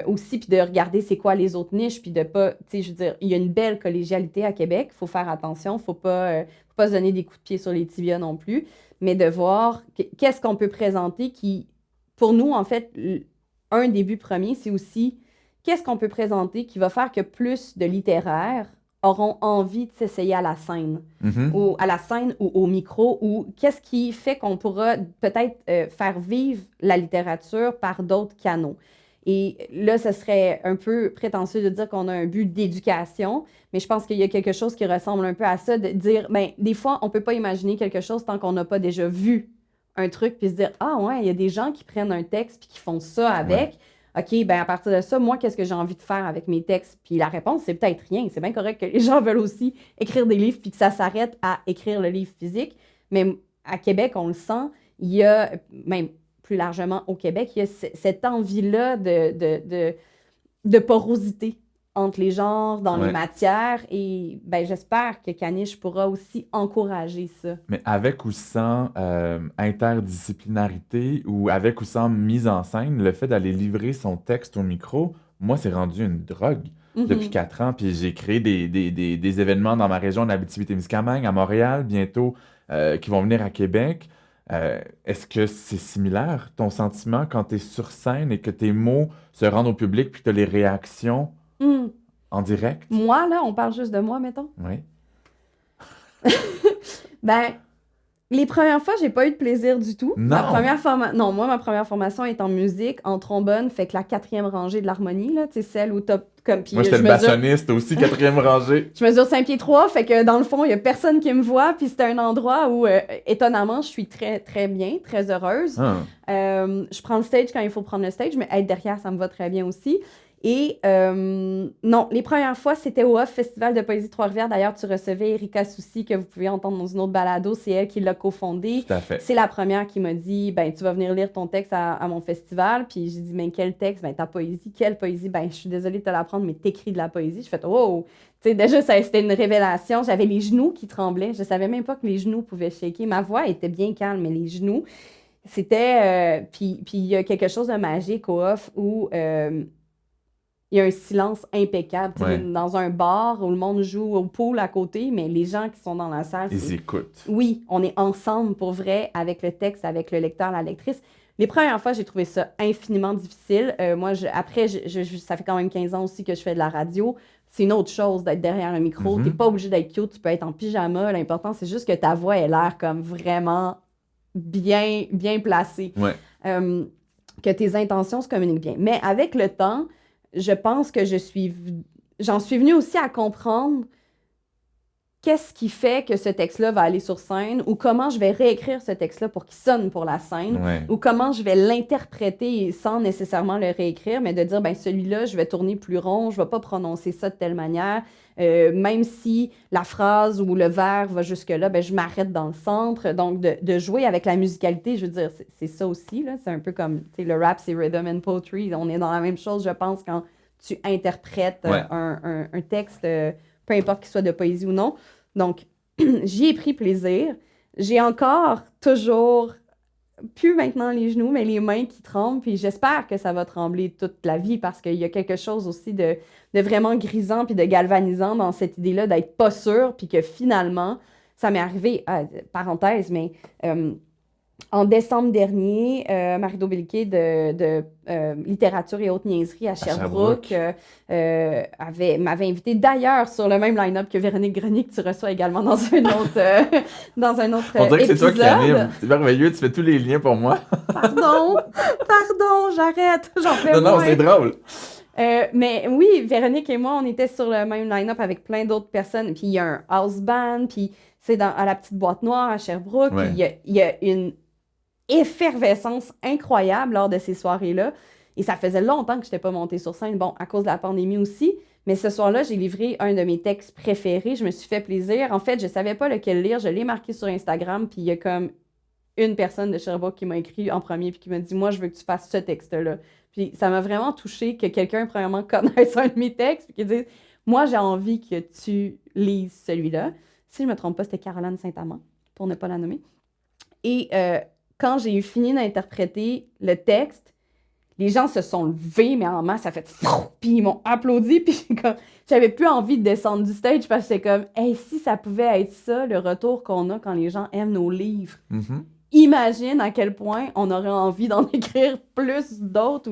aussi, puis de regarder c'est quoi les autres niches, puis de pas, tu sais, je veux dire, il y a une belle collégialité à Québec, il faut faire attention, faut pas se donner des coups de pied sur les tibias non plus, mais de voir qu'est-ce qu'on peut présenter qui, pour nous, en fait, un des buts premiers, c'est aussi qu'est-ce qu'on peut présenter qui va faire que plus de littéraires auront envie de s'essayer à la scène, Mhm. ou à la scène ou au micro, ou qu'est-ce qui fait qu'on pourra peut-être faire vivre la littérature par d'autres canaux. Et là, ce serait un peu prétentieux de dire qu'on a un but d'éducation, mais je pense qu'il y a quelque chose qui ressemble un peu à ça, de dire, ben, des fois, on ne peut pas imaginer quelque chose tant qu'on n'a pas déjà vu un truc, puis se dire, ah ouais, il y a des gens qui prennent un texte puis qui font ça Ouais. avec. OK, ben à partir de ça, moi, qu'est-ce que j'ai envie de faire avec mes textes? Puis la réponse, c'est peut-être rien. C'est bien correct que les gens veulent aussi écrire des livres puis que ça s'arrête à écrire le livre physique. Mais à Québec, on le sent, il y a, même plus largement au Québec, il y a cette envie-là de porosité entre les genres, dans les Ouais. matières. Et ben, j'espère que Caniche pourra aussi encourager ça. Mais avec ou sans interdisciplinarité ou avec ou sans mise en scène, le fait d'aller livrer son texte au micro, moi, c'est rendu une drogue depuis Mhm. 4 ans. Puis j'ai créé des événements dans ma région d'Abitibi-Témiscamingue, à Montréal, bientôt, qui vont venir à Québec. Est-ce que c'est similaire, ton sentiment, quand tu es sur scène et que tes mots se rendent au public puis que tu as les réactions Hmm. en direct? Moi, là, on parle juste de moi, mettons. Oui. Ben, Les premières fois, j'ai pas eu de plaisir du tout. Non! Non, moi, ma première formation est en musique, en trombone, fait que la 4e rangée de l'harmonie, là, tu sais, celle où t'as comme... Puis Moi, j'étais le bassoniste aussi, 4e rangée. je mesure 5 pieds 3, fait que dans le fond, il y a personne qui me voit, puis c'est un endroit où, étonnamment, je suis très, très bien, très heureuse. Ah. Je prends le stage quand il faut prendre le stage, mais être derrière, ça me va très bien aussi. Et non, les premières fois, c'était au Off Festival de Poésie Trois-Rivières. D'ailleurs, tu recevais Erika Soucy, que vous pouvez entendre dans une autre balado. C'est elle qui l'a cofondé. Tout à fait. C'est la première qui m'a dit, ben, tu vas venir lire ton texte à mon festival. Puis j'ai dit, ben, quel texte? Ben, ta poésie. Quelle poésie? Ben, je suis désolée de te l'apprendre, mais t'écris de la poésie. Je fais, oh! Tu sais, déjà, c'était une révélation. J'avais les genoux qui tremblaient. Je savais même pas que les genoux pouvaient shaker. Ma voix était bien calme, mais les genoux, c'était... puis il y a quelque chose de magique au Off où... il y a un silence impeccable. Tu sais, Ouais. dans un bar où le monde joue au pool à côté, mais les gens qui sont dans la salle, Ils écoutent. oui, on est ensemble pour vrai avec le texte, avec le lecteur, la lectrice. Les premières fois, j'ai trouvé ça infiniment difficile. Moi, après, ça fait quand même 15 ans aussi que je fais de la radio. C'est une autre chose d'être derrière un micro. Mhm. T'es pas obligé d'être cute, tu peux être en pyjama. L'important, c'est juste que ta voix ait l'air comme vraiment bien, bien placée. Ouais. Que tes intentions se communiquent bien. Mais avec le temps, je pense que j'en suis venue aussi à comprendre qu'est-ce qui fait que ce texte-là va aller sur scène ou comment je vais réécrire ce texte-là pour qu'il sonne pour la scène Ouais. ou comment je vais l'interpréter sans nécessairement le réécrire, mais de dire, ben celui-là, je vais tourner plus rond, je vais pas prononcer ça de telle manière. Même si la phrase ou le vers va jusque-là, ben je m'arrête dans le centre. Donc, de jouer avec la musicalité, je veux dire, c'est ça aussi, là. C'est un peu comme, tu sais, le rap, c'est rhythm and poetry. On est dans la même chose, je pense, quand tu interprètes Ouais. un texte, peu importe qu'il soit de poésie ou non. Donc, j'y ai pris plaisir. J'ai encore toujours, plus maintenant les genoux, mais les mains qui tremblent. Puis j'espère que ça va trembler toute la vie parce qu'il y a quelque chose aussi de vraiment grisant puis de galvanisant dans cette idée-là d'être pas sûr. Puis que finalement, ça m'est arrivé, parenthèse, mais en décembre dernier, Marie-Do Belliquet de Littérature et Haute Niaiserie à Sherbrooke m'avait invité d'ailleurs sur le même line-up que Véronique Grenier, que tu reçois également dans un autre, dans un autre On dirait que c'est toi qui épisode. anime. C'est merveilleux, tu fais tous les liens pour moi. Pardon, j'arrête, j'en fais Non, moins. c'est drôle. Mais oui, Véronique et moi, on était sur le même line-up avec plein d'autres personnes. Puis il y a un house band, puis c'est à la petite boîte noire à Sherbrooke. Ouais. Puis il y a une effervescence incroyable lors de ces soirées-là. Et ça faisait longtemps que je n'étais pas montée sur scène, bon, à cause de la pandémie aussi. Mais ce soir-là, j'ai livré un de mes textes préférés. Je me suis fait plaisir. En fait, je ne savais pas lequel lire. Je l'ai marqué sur Instagram, puis il y a comme une personne de Sherbrooke qui m'a écrit en premier, puis qui m'a dit « Moi, je veux que tu fasses ce texte-là. » Puis ça m'a vraiment touchée que quelqu'un, premièrement, connaisse un de mes textes, puis qu'il dise « Moi, j'ai envie que tu lises celui-là. » Si je ne me trompe pas, c'était Caroline Saint-Amand, pour ne pas la nommer. Et quand j'ai eu fini d'interpréter le texte, les gens se sont levés, mais en masse, ça fait « Puis ils m'ont applaudi, puis j'avais plus envie de descendre du stage parce que j'étais comme « Hey, si ça pouvait être ça, le retour qu'on a quand les gens aiment nos livres. Mhm. Imagine à quel point on aurait envie d'en écrire plus d'autres.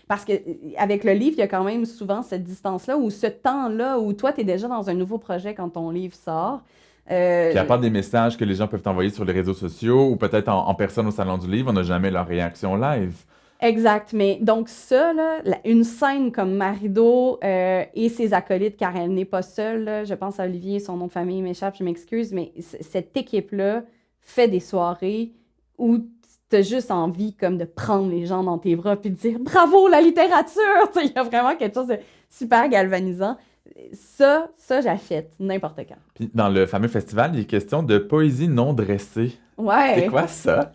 Parce qu'avec le livre, il y a quand même souvent cette distance-là ou ce temps-là où toi, tu es déjà dans un nouveau projet quand ton livre sort. Puis à part des messages que les gens peuvent t'envoyer sur les réseaux sociaux ou peut-être en personne au Salon du Livre, on n'a jamais leur réaction live. Exact, mais donc ça, là, une scène comme Marie-Do et ses acolytes, car elle n'est pas seule, là, je pense à Olivier, son nom de famille m'échappe, je m'excuse, mais cette équipe-là fait des soirées où tu as juste envie comme de prendre les gens dans tes bras puis de dire « Bravo, la littérature! » Il y a vraiment quelque chose de super galvanisant. Ça j'achète n'importe quand. Puis dans le fameux festival, il est question de poésie non dressée. Ouais. C'est quoi ça?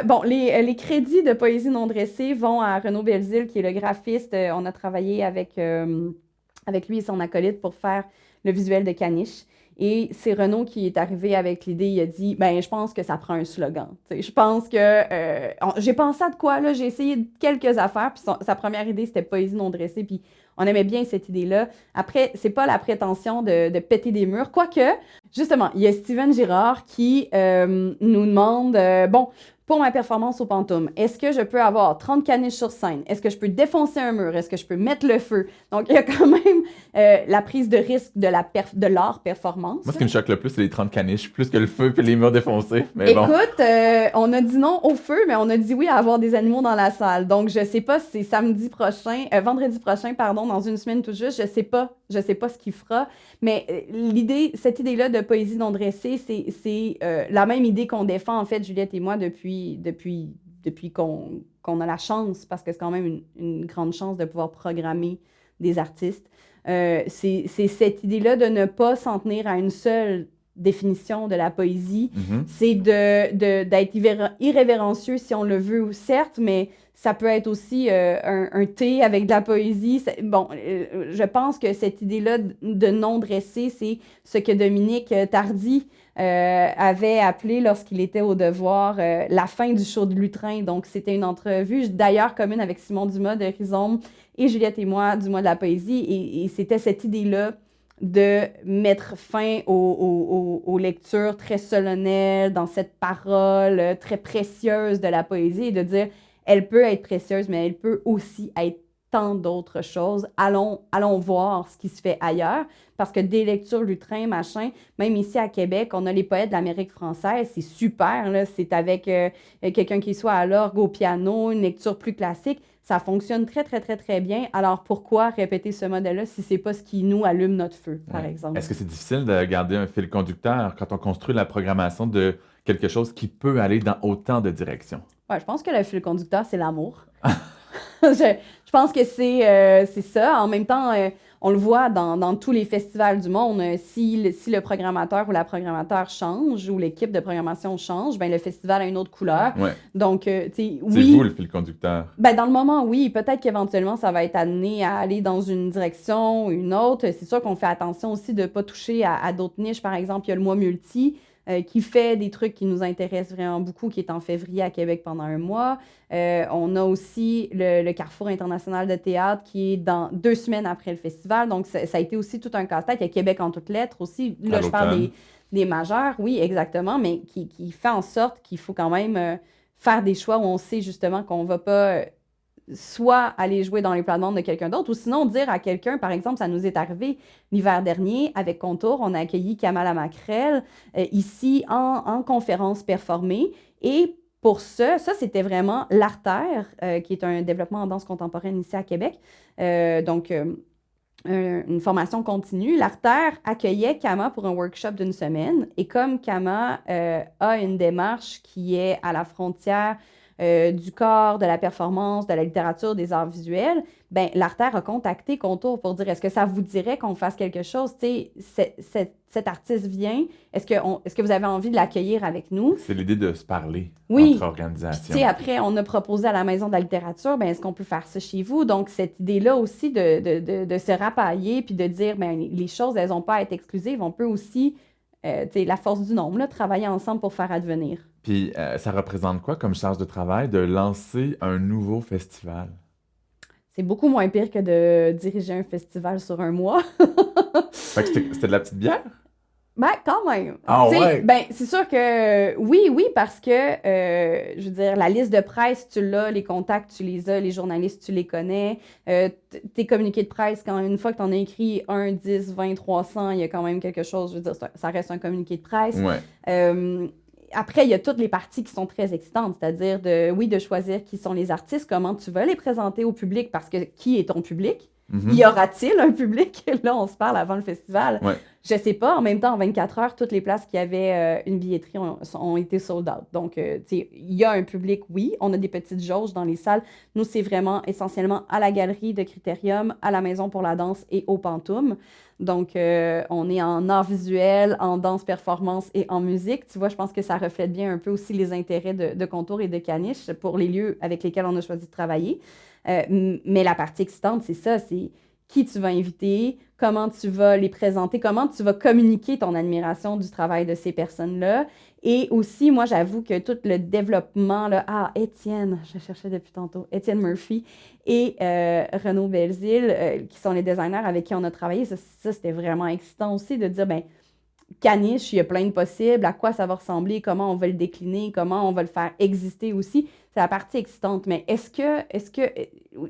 Bon, les crédits de poésie non dressée vont à Renaud Belzile, qui est le graphiste. On a travaillé avec lui et son acolyte pour faire le visuel de Caniche. Et c'est Renaud qui est arrivé avec l'idée, il a dit « Ben, je pense que ça prend un slogan. » Je pense que... j'ai pensé à de quoi, là, j'ai essayé quelques affaires, puis sa première idée, c'était poésie non dressée, puis on aimait bien cette idée-là. Après, c'est pas la prétention de péter des murs, quoique, justement, il y a Steven Girard qui nous demande, bon, pour ma performance au Pantoum, est-ce que je peux avoir 30 caniches sur scène? Est-ce que je peux défoncer un mur? Est-ce que je peux mettre le feu? Donc, il y a quand même la prise de risque de leur performance. Moi, ce qui me choque le plus, c'est les 30 caniches, plus que le feu et les murs défoncés. Mais bon. Écoute, on a dit non au feu, mais on a dit oui à avoir des animaux dans la salle. Donc, je sais pas si c'est vendredi prochain, pardon, dans une semaine tout juste, je sais pas ce qu'il fera. Mais cette idée-là de poésie non dressée, c'est la même idée qu'on défend, en fait, Juliette et moi, depuis qu'on a la chance, parce que c'est quand même une grande chance de pouvoir programmer des artistes. C'est cette idée-là de ne pas s'en tenir à une seule définition de la poésie. C'est d'être irrévérencieux si on le veut, certes, mais ça peut être aussi un thé avec de la poésie. Bon, je pense que cette idée-là de non-dressé, c'est ce que Dominique Tardy avait appelé lorsqu'il était au Devoir la fin du show de Lutrin. Donc, c'était une entrevue, d'ailleurs, commune avec Simon Dumas de Rhizome et Juliette et moi du Mois de la Poésie. Et c'était cette idée-là de mettre fin aux lectures très solennelles, dans cette parole très précieuse de la poésie, et de dire, elle peut être précieuse, mais elle peut aussi être tant d'autres choses. Allons voir ce qui se fait ailleurs, parce que des lectures Lutrin, machin, même ici à Québec, on a les poètes de l'Amérique française, c'est super, là, c'est avec quelqu'un qui soit à l'orgue, au piano, une lecture plus classique. Ça fonctionne très, très, très, très bien. Alors, pourquoi répéter ce modèle-là si c'est pas ce qui nous allume notre feu, par exemple? Est-ce que c'est difficile de garder un fil conducteur quand on construit la programmation de quelque chose qui peut aller dans autant de directions? Ouais, je pense que le fil conducteur, c'est l'amour. Je pense que c'est ça. En même temps, on le voit dans tous les festivals du monde. Si le programmateur ou la programmateur change ou l'équipe de programmation change, ben le festival a une autre couleur. Ouais. Donc, tu sais, C'est oui. vous le fil conducteur. Ben, dans le moment, oui. Peut-être qu'éventuellement, ça va être amené à aller dans une direction ou une autre. C'est sûr qu'on fait attention aussi de ne pas toucher à d'autres niches. Par exemple, il y a le mois multi qui fait des trucs qui nous intéressent vraiment beaucoup, qui est en février à Québec pendant un mois. On a aussi le Carrefour international de théâtre qui est dans 2 semaines après le festival. Donc, ça a été aussi tout un casse-tête. Il y a Québec en toutes lettres aussi. Là, je parle des majeurs, oui, exactement, mais qui fait en sorte qu'il faut quand même faire des choix où on sait justement qu'on ne va pas soit aller jouer dans les plates-bandes de quelqu'un d'autre, ou sinon dire à quelqu'un, par exemple, ça nous est arrivé l'hiver dernier avec Contour, on a accueilli Kamala Macrel ici en conférence performée, et pour ça c'était vraiment l'Artère, qui est un développement en danse contemporaine ici à Québec, donc une formation continue. L'Artère accueillait Kama pour un workshop d'une semaine, et comme Kama a une démarche qui est à la frontière du corps, de la performance, de la littérature, des arts visuels, ben l'Artère a contacté Contour pour dire, est-ce que ça vous dirait qu'on fasse quelque chose? Tu sais, cet artiste vient, est-ce que vous avez envie de l'accueillir avec nous? C'est l'idée de se parler entre organisations. Tu sais, après, on a proposé à la Maison de la littérature, ben est-ce qu'on peut faire ça chez vous? Donc, cette idée-là aussi de se rapailler puis de dire, ben les choses, elles n'ont pas à être exclusives. On peut aussi, tu sais, la force du nombre, là, travailler ensemble pour faire advenir. Puis, ça représente quoi comme charge de travail de lancer un nouveau festival? C'est beaucoup moins pire que de diriger un festival sur un mois. Fait que c'était de la petite bière? Ben, quand même. Ah ouais? Ben, c'est sûr que oui, parce que, je veux dire, la liste de presse, tu l'as, les contacts, tu les as, les journalistes, tu les connais. Tes communiqués de presse, quand une fois que tu en as écrit 1, 10, 20, 300, il y a quand même quelque chose, je veux dire, ça reste un communiqué de presse. Ouais. Après, il y a toutes les parties qui sont très excitantes, c'est-à-dire de choisir qui sont les artistes, comment tu vas les présenter au public, parce que qui est ton public? Y aura-t-il un public? Là, on se parle avant le festival. Ouais. Je sais pas. En même temps, en 24 heures, toutes les places qui avaient une billetterie ont été sold out. Donc, tu sais, il y a un public, oui. On a des petites jauges dans les salles. Nous, c'est vraiment essentiellement à la galerie de Critérium, à la Maison pour la danse et au Pantoum. Donc, on est en art visuel, en danse performance et en musique. Tu vois, je pense que ça reflète bien un peu aussi les intérêts de Contour et de Caniche pour les lieux avec lesquels on a choisi de travailler. Mais la partie excitante, c'est ça, c'est qui tu vas inviter, comment tu vas les présenter, comment tu vas communiquer ton admiration du travail de ces personnes-là. Et aussi, moi, j'avoue que tout le développement, là, Étienne, je cherchais depuis tantôt, Étienne Murphy et Renaud Belzile, qui sont les designers avec qui on a travaillé, ça c'était vraiment excitant aussi de dire, ben caniche, il y a plein de possibles, à quoi ça va ressembler, comment on va le décliner, comment on va le faire exister aussi. C'est la partie excitante. Mais est-ce que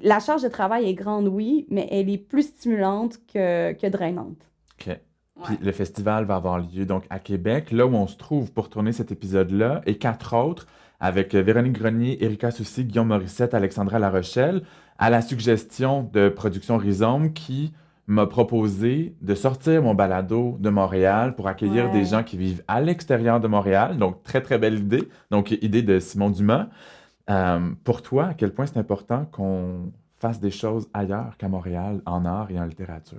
la charge de travail est grande, oui, mais elle est plus stimulante que drainante. OK. Puis Ouais. le festival va avoir lieu donc à Québec, là où on se trouve pour tourner cet épisode-là, et 4 autres, avec Véronique Grenier, Erika Soucy, Guillaume Morissette, Alexandra Larochelle, à la suggestion de Production Rhizome qui m'a proposé de sortir mon balado de Montréal pour accueillir des Ouais. gens qui vivent à l'extérieur de Montréal. Donc, très, très belle idée. Donc, idée de Simon Dumas. Pour toi, à quel point c'est important qu'on fasse des choses ailleurs qu'à Montréal, en art et en littérature?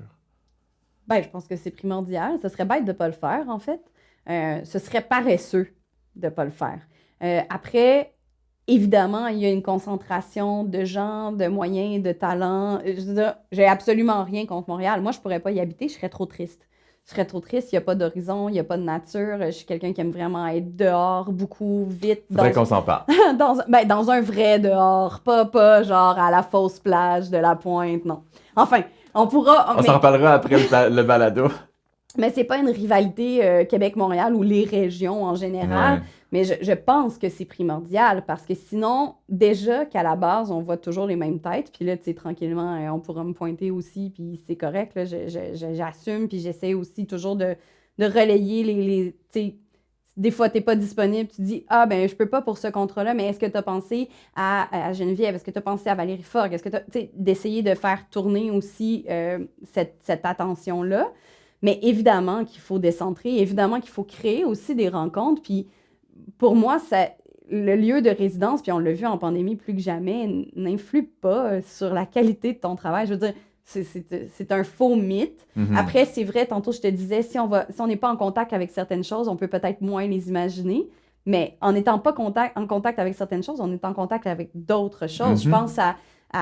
Ben, je pense que c'est primordial. Ce serait bête de ne pas le faire, en fait. Ce serait paresseux de ne pas le faire. Après, évidemment, il y a une concentration de gens, de moyens, de talents. Je veux dire, j'ai absolument rien contre Montréal. Moi, je pourrais pas y habiter, je serais trop triste. Je serais trop triste, il n'y a pas d'horizon, il n'y a pas de nature. Je suis quelqu'un qui aime vraiment être dehors, beaucoup, vite, Faudrait qu'on s'en parle. dans un vrai dehors, pas genre à la fausse plage de la Pointe, non. Enfin, on pourra, On s'en reparlera après le balado. mais c'est pas une rivalité Québec-Montréal ou les régions en général, Ouais. mais je pense que c'est primordial parce que sinon, déjà qu'à la base, on voit toujours les mêmes têtes, puis là, tu sais, tranquillement, on pourra me pointer aussi, puis c'est correct, là, j'assume, puis j'essaie aussi toujours de relayer tu sais, des fois, t'es pas disponible, tu dis, ah, ben, je peux pas pour ce contrat-là, mais est-ce que tu as pensé à Geneviève? Est-ce que tu as pensé à Valérie Forgue? Est-ce que tu sais, d'essayer de faire tourner aussi cette attention-là? Mais évidemment qu'il faut décentrer, évidemment qu'il faut créer aussi des rencontres. Puis pour moi, le lieu de résidence, puis on l'a vu en pandémie plus que jamais, n'influe pas sur la qualité de ton travail. Je veux dire, c'est un faux mythe. Mhm. Après, c'est vrai, tantôt je te disais, si on n'est pas en contact avec certaines choses, on peut peut-être moins les imaginer. Mais en n'étant pas en contact avec certaines choses, on est en contact avec d'autres choses. Je Mhm. pense à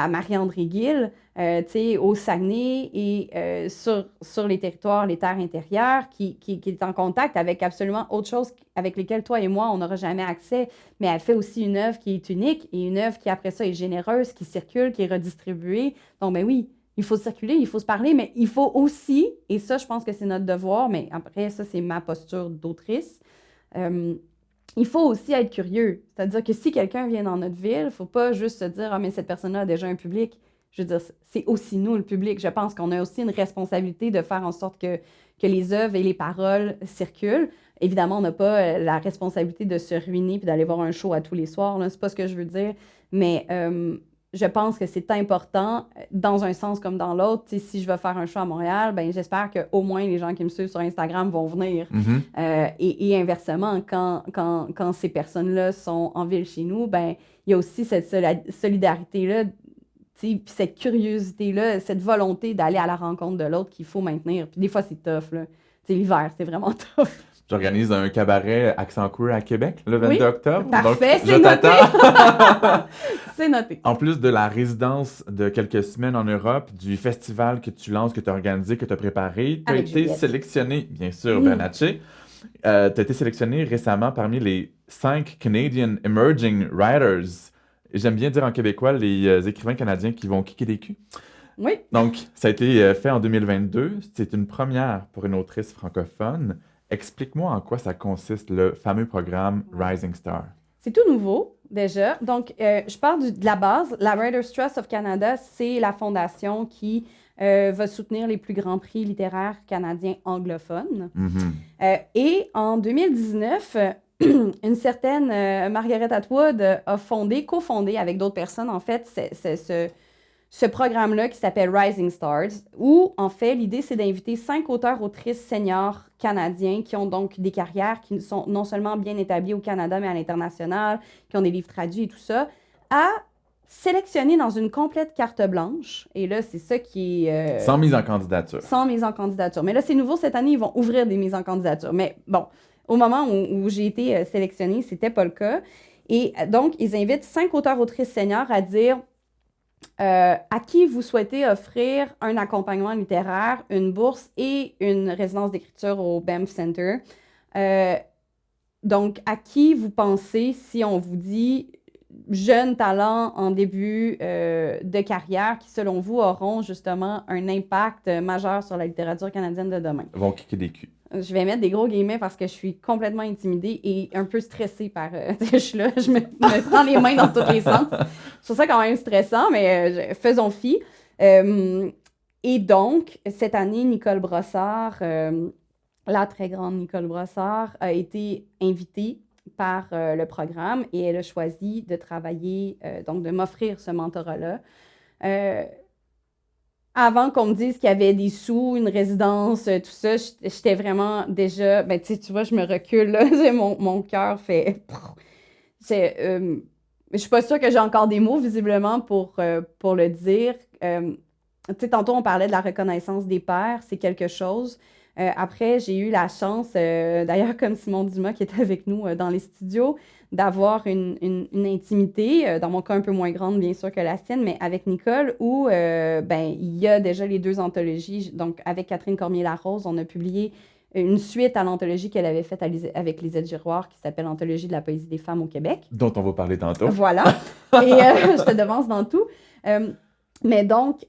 Marie-André Gill, tu sais, au Saguenay et sur les territoires, les terres intérieures, qui est en contact avec absolument autre chose avec lesquelles toi et moi, on n'aura jamais accès. Mais elle fait aussi une œuvre qui est unique et une œuvre qui, après ça, est généreuse, qui circule, qui est redistribuée. Donc, ben oui, il faut circuler, il faut se parler, mais il faut aussi, et ça, je pense que c'est notre devoir, mais après, ça, c'est ma posture d'autrice, il faut aussi être curieux. C'est-à-dire que si quelqu'un vient dans notre ville, il ne faut pas juste se dire « Ah, mais cette personne-là a déjà un public. » Je veux dire, c'est aussi nous, le public. Je pense qu'on a aussi une responsabilité de faire en sorte que les œuvres et les paroles circulent. Évidemment, on n'a pas la responsabilité de se ruiner puis d'aller voir un show à tous les soirs. C'est pas ce que je veux dire. Mais je pense que c'est important, dans un sens comme dans l'autre. Si je veux faire un show à Montréal, ben, j'espère qu'au moins les gens qui me suivent sur Instagram vont venir. Mhm. Et inversement, quand ces personnes-là sont en ville chez nous, ben, il y a aussi cette solidarité-là, puis cette curiosité-là, cette volonté d'aller à la rencontre de l'autre qu'il faut maintenir. Puis des fois, c'est tough, là. L'hiver, c'est vraiment tough. J'organise un cabaret accent queer à Québec le 22 Oui, octobre. parfait, Donc, c'est je noté. t'attends. C'est noté. En plus de la résidence de quelques semaines en Europe, du festival que tu lances, que tu as organisé, que tu as préparé, tu as Avec été Juliette. sélectionné, bien sûr, Mm. Bernatchez. Tu as été sélectionné récemment parmi les 5 Canadian Emerging Writers. Et j'aime bien dire en québécois les écrivains canadiens qui vont kicker des culs. Oui. Donc, ça a été fait en 2022. C'est une première pour une autrice francophone. Explique-moi en quoi ça consiste, le fameux programme Rising Star. C'est tout nouveau, déjà. Donc, je pars de la base. La Writers' Trust of Canada, c'est la fondation qui va soutenir les plus grands prix littéraires canadiens anglophones. Mhm. Et en 2019, une certaine Margaret Atwood a cofondé avec d'autres personnes, en fait, ce programme-là qui s'appelle Rising Stars, où, en fait, l'idée, c'est d'inviter 5 auteurs-autrices seniors canadiens qui ont donc des carrières qui sont non seulement bien établies au Canada, mais à l'international, qui ont des livres traduits et tout ça, à sélectionner dans une complète carte blanche. Et là, c'est ça qui est... Sans mise en candidature. Sans mise en candidature. Mais là, c'est nouveau cette année, ils vont ouvrir des mises en candidature. Mais bon, au moment où j'ai été sélectionnée, c'était pas le cas. Et donc, ils invitent 5 auteurs-autrices seniors à dire à qui vous souhaitez offrir un accompagnement littéraire, une bourse et une résidence d'écriture au Banff Center. Donc, à qui vous pensez si on vous dit jeunes talents en début de carrière qui, selon vous, auront justement un impact majeur sur la littérature canadienne de demain? Vont kicker des culs. je vais mettre des gros guillemets parce que je suis complètement intimidée et un peu stressée par... je suis là, je me prends les mains dans tous les sens. Je trouve ça quand même stressant, mais faisons fi. Et donc, cette année, Nicole Brossard, la très grande Nicole Brossard, a été invitée par le programme et elle a choisi de travailler, donc de m'offrir ce mentorat-là. Avant qu'on me dise qu'il y avait des sous, une résidence, tout ça, j'étais vraiment déjà, ben tu sais, tu vois, je me recule, là, mon cœur fait... je suis pas sûre que j'ai encore des mots, visiblement, pour le dire. Tu sais, tantôt, on parlait de la reconnaissance des pairs, c'est quelque chose. Après, j'ai eu la chance, d'ailleurs, comme Simon Dumas qui était avec nous dans les studios, d'avoir une intimité, dans mon cas un peu moins grande, bien sûr, que la sienne, mais avec Nicole, où ben, il y a déjà les 2 anthologies. Donc, avec Catherine Cormier-Larose, on a publié une suite à l'anthologie qu'elle avait faite avec Lisette Giroir, qui s'appelle Anthologie de la poésie des femmes au Québec. Dont on va parler tantôt. Voilà. Et je te devance dans tout. Mais donc,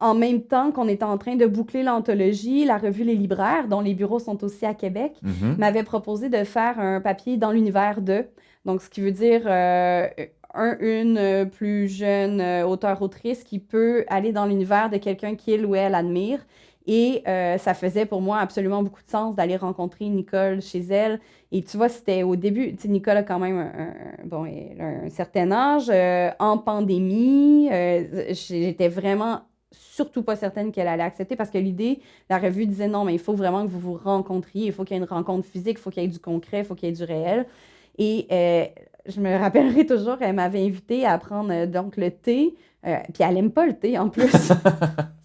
en même temps qu'on était en train de boucler l'anthologie, la revue Les Libraires, dont les bureaux sont aussi à Québec, m'avait proposé de faire un papier dans l'univers de. Donc, ce qui veut dire une plus jeune auteure-autrice qui peut aller dans l'univers de quelqu'un qu'il ou elle admire. Et ça faisait pour moi absolument beaucoup de sens d'aller rencontrer Nicole chez elle. Et tu vois, c'était au début, tu sais, Nicole a quand même elle a un certain âge. En pandémie, j'étais vraiment surtout pas certaine qu'elle allait accepter parce que l'idée, la revue disait non, mais il faut vraiment que vous vous rencontriez, il faut qu'il y ait une rencontre physique, il faut qu'il y ait du concret, il faut qu'il y ait du réel. Et je me rappellerai toujours, elle m'avait invitée à prendre donc le thé, puis elle aime pas le thé en plus.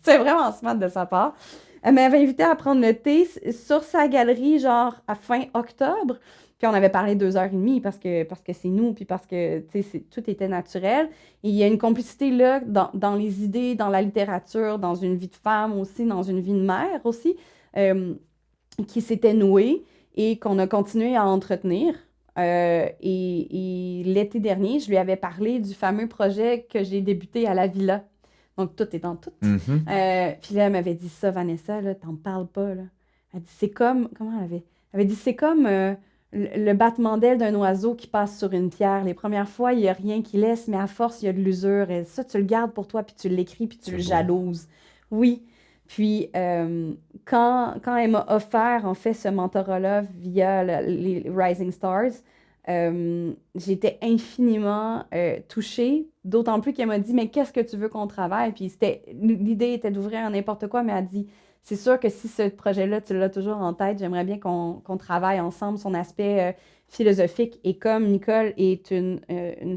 C'est vraiment smart de sa part. Elle m'avait invitée à prendre le thé sur sa galerie, genre à fin octobre. Puis on avait parlé 2 heures et demie parce que c'est nous, puis parce que tout était naturel. Et il y a une complicité là dans les idées, dans la littérature, dans une vie de femme aussi, dans une vie de mère aussi, qui s'était nouée et qu'on a continué à entretenir. Et l'été dernier, je lui avais parlé du fameux projet que j'ai débuté à la Villa. Donc, tout est en tout. Puis là, elle m'avait dit ça, Vanessa, là, t'en parles pas, là. Elle dit, c'est comme... Comment elle avait... Elle avait dit, c'est comme le battement d'aile d'un oiseau qui passe sur une pierre. Les premières fois, il n'y a rien qui laisse, mais à force, il y a de l'usure. Et ça, tu le gardes pour toi, puis tu l'écris, puis tu le jalouses. Oui. Puis, quand elle m'a offert, en fait, ce mentorat-là via les Rising Stars, j'étais infiniment touchée, d'autant plus qu'elle m'a dit, mais qu'est-ce que tu veux qu'on travaille? Puis l'idée était d'ouvrir à n'importe quoi, mais elle a dit, c'est sûr que si ce projet-là, tu l'as toujours en tête, j'aimerais bien qu'on travaille ensemble son aspect philosophique. Et comme Nicole est une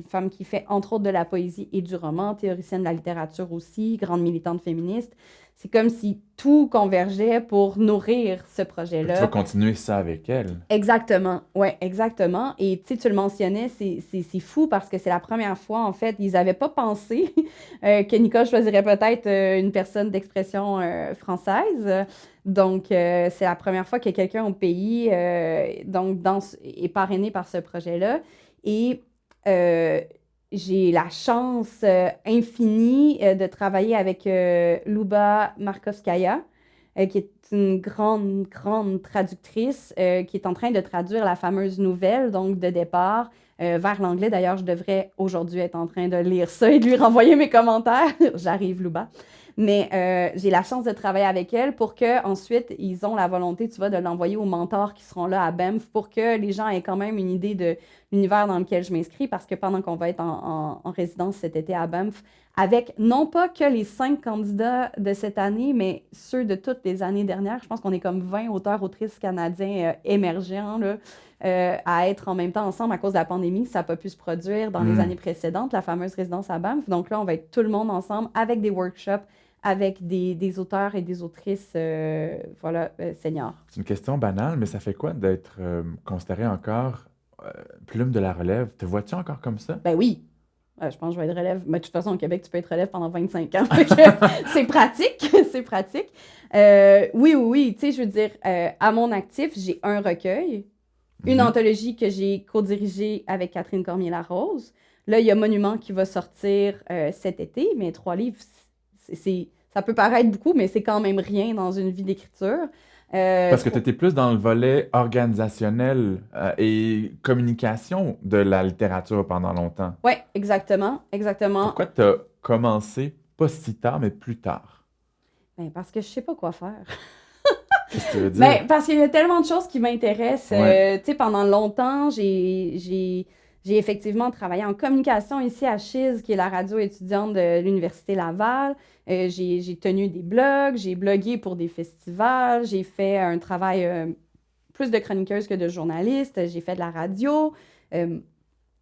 femme qui fait entre autres de la poésie et du roman, théoricienne de la littérature aussi, grande militante féministe, c'est comme si tout convergeait pour nourrir ce projet-là. Tu vas continuer ça avec elle. Exactement, oui, exactement. Et tu le mentionnais, c'est fou parce que c'est la première fois, en fait, ils n'avaient pas pensé que Nicole choisirait peut-être une personne d'expression française. Donc, c'est la première fois que quelqu'un au pays donc, est parrainé par ce projet-là. Et j'ai la chance infinie de travailler avec Luba Markovskaya, qui est une grande, grande traductrice qui est en train de traduire la fameuse nouvelle, donc de départ, vers l'anglais. D'ailleurs, je devrais aujourd'hui être en train de lire ça et de lui renvoyer mes commentaires. J'arrive, Luba. Mais j'ai la chance de travailler avec elle pour qu'ensuite, ils ont la volonté, tu vois, de l'envoyer aux mentors qui seront là à Banff pour que les gens aient quand même une idée de l'univers dans lequel je m'inscris parce que pendant qu'on va être en résidence cet été à Banff, avec non pas que les 5 candidats de cette année, mais ceux de toutes les années dernières, je pense qu'on est comme 20 auteurs-autrices canadiens émergents là, à être en même temps ensemble à cause de la pandémie. Ça n'a pas pu se produire dans les années précédentes, la fameuse résidence à Banff. Donc là, on va être tout le monde ensemble avec des workshops, avec des auteurs et des autrices seniors. C'est une question banale, mais ça fait quoi d'être considéré encore plume de la relève? Te vois-tu encore comme ça? Ben oui. Je pense que je vais être relève. Mais de toute façon, au Québec, tu peux être relève pendant 25 ans. C'est pratique. C'est pratique. Oui. Tu sais, je veux dire, à mon actif, j'ai un recueil, une anthologie que j'ai co-dirigée avec Catherine Cormier-Larose. Là, il y a Monument qui va sortir cet été, mais 3 livres, ça peut paraître beaucoup, mais c'est quand même rien dans une vie d'écriture. Parce que tu étais plus dans le volet organisationnel et communication de la littérature pendant longtemps. Oui, exactement, exactement. Pourquoi tu as commencé pas si tard, mais plus tard? Ben, parce que je sais pas quoi faire. Qu'est-ce que tu veux dire? Ben, parce qu'il y a tellement de choses qui m'intéressent. Ouais. Tu sais, pendant longtemps, j'ai effectivement travaillé en communication ici à Chiz, qui est la radio étudiante de l'Université Laval. J'ai tenu des blogs, j'ai blogué pour des festivals, j'ai fait un travail plus de chroniqueuse que de journaliste, j'ai fait de la radio, euh,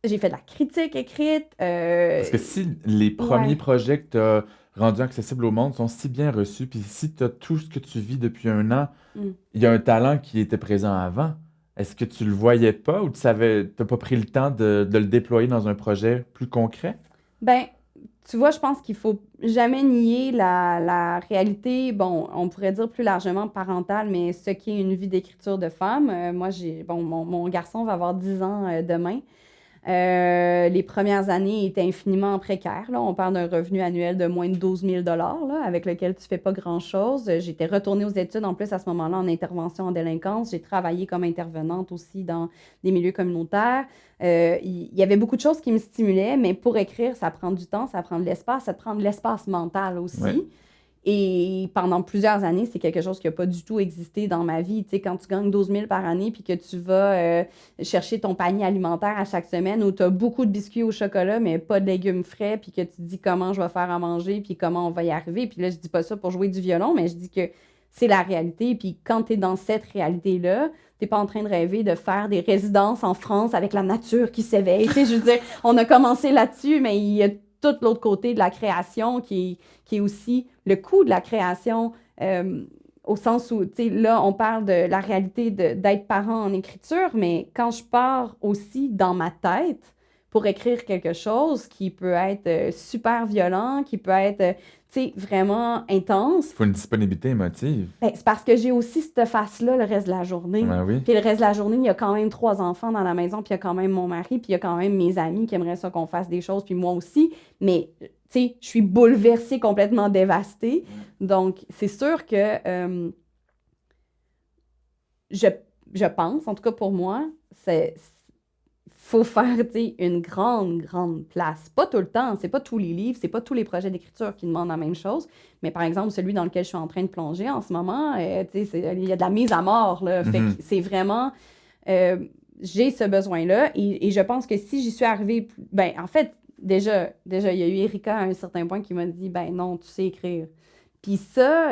j'ai fait de la critique écrite. Parce que si les premiers Ouais. projets que tu as rendus accessibles au monde sont si bien reçus, puis si tu as tout ce que tu vis depuis un an, Mm. il y a un talent qui était présent avant. Est-ce que tu le voyais pas ou tu savais, t'as pas pris le temps de le déployer dans un projet plus concret? Ben, tu vois, je pense qu'il faut jamais nier la réalité, bon, on pourrait dire plus largement parentale, mais ce qu'est une vie d'écriture de femme. Moi, bon, mon garçon va avoir 10 ans demain. Les premières années étaient infiniment précaires, là. On parle d'un revenu annuel de moins de 12 000 là, avec lequel tu fais pas grand-chose. J'étais retournée aux études en plus à ce moment-là en intervention en délinquance. J'ai travaillé comme intervenante aussi dans des milieux communautaires. Il y avait beaucoup de choses qui me stimulaient, mais pour écrire, ça prend du temps, ça prend de l'espace, ça te prend de l'espace mental Ouais. aussi. Et pendant plusieurs années, c'est quelque chose qui n'a pas du tout existé dans ma vie. Tu sais, quand tu gagnes 12 000 par année puis que tu vas chercher ton panier alimentaire à chaque semaine où tu as beaucoup de biscuits au chocolat, mais pas de légumes frais, puis que tu te dis comment je vais faire à manger, puis comment on va y arriver. Puis là, je dis pas ça pour jouer du violon, mais je dis que c'est la réalité. Puis quand tu es dans cette réalité-là, t'es pas en train de rêver de faire des résidences en France avec la nature qui s'éveille. Tu sais, je veux dire, on a commencé là-dessus, mais il y a tout l'autre côté de la création qui est aussi le coût de la création, au sens où, tu sais, là, on parle de la réalité d'être parent en écriture, mais quand je pars aussi dans ma tête pour écrire quelque chose qui peut être super violent, qui peut être, tu sais, vraiment intense, Il faut une disponibilité émotive. ben, c'est parce que j'ai aussi cette face-là le reste de la journée. Ben oui. Puis le reste de la journée, il y a quand même 3 enfants dans la maison, puis il y a quand même mon mari, puis il y a quand même mes amis qui aimeraient ça qu'on fasse des choses, puis moi aussi. Mais, tu sais, je suis bouleversée, complètement dévastée. Donc, c'est sûr que je, je pense, en tout cas pour moi, c'est faut faire, tu sais, une grande, grande place. Pas tout le temps, c'est pas tous les livres, c'est pas tous les projets d'écriture qui demandent la même chose, mais par exemple, celui dans lequel je suis en train de plonger en ce moment, tu sais, il y a de la mise à mort, là. Fait que Mhm. c'est vraiment... euh, j'ai ce besoin-là et je pense que si j'y suis arrivée... Ben, en fait, déjà, il y a eu Erika à un certain point qui m'a dit, ben non, tu sais écrire. Puis ça,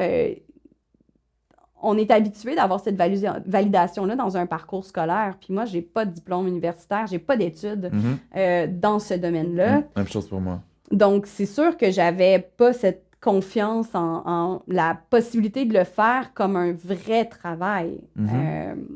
on est habitué d'avoir cette validation-là dans un parcours scolaire. Puis moi, j'ai pas de diplôme universitaire, j'ai pas d'études Mhm. dans ce domaine-là. Même chose pour moi. Donc, c'est sûr que j'avais pas cette confiance en la possibilité de le faire comme un vrai travail. Mhm.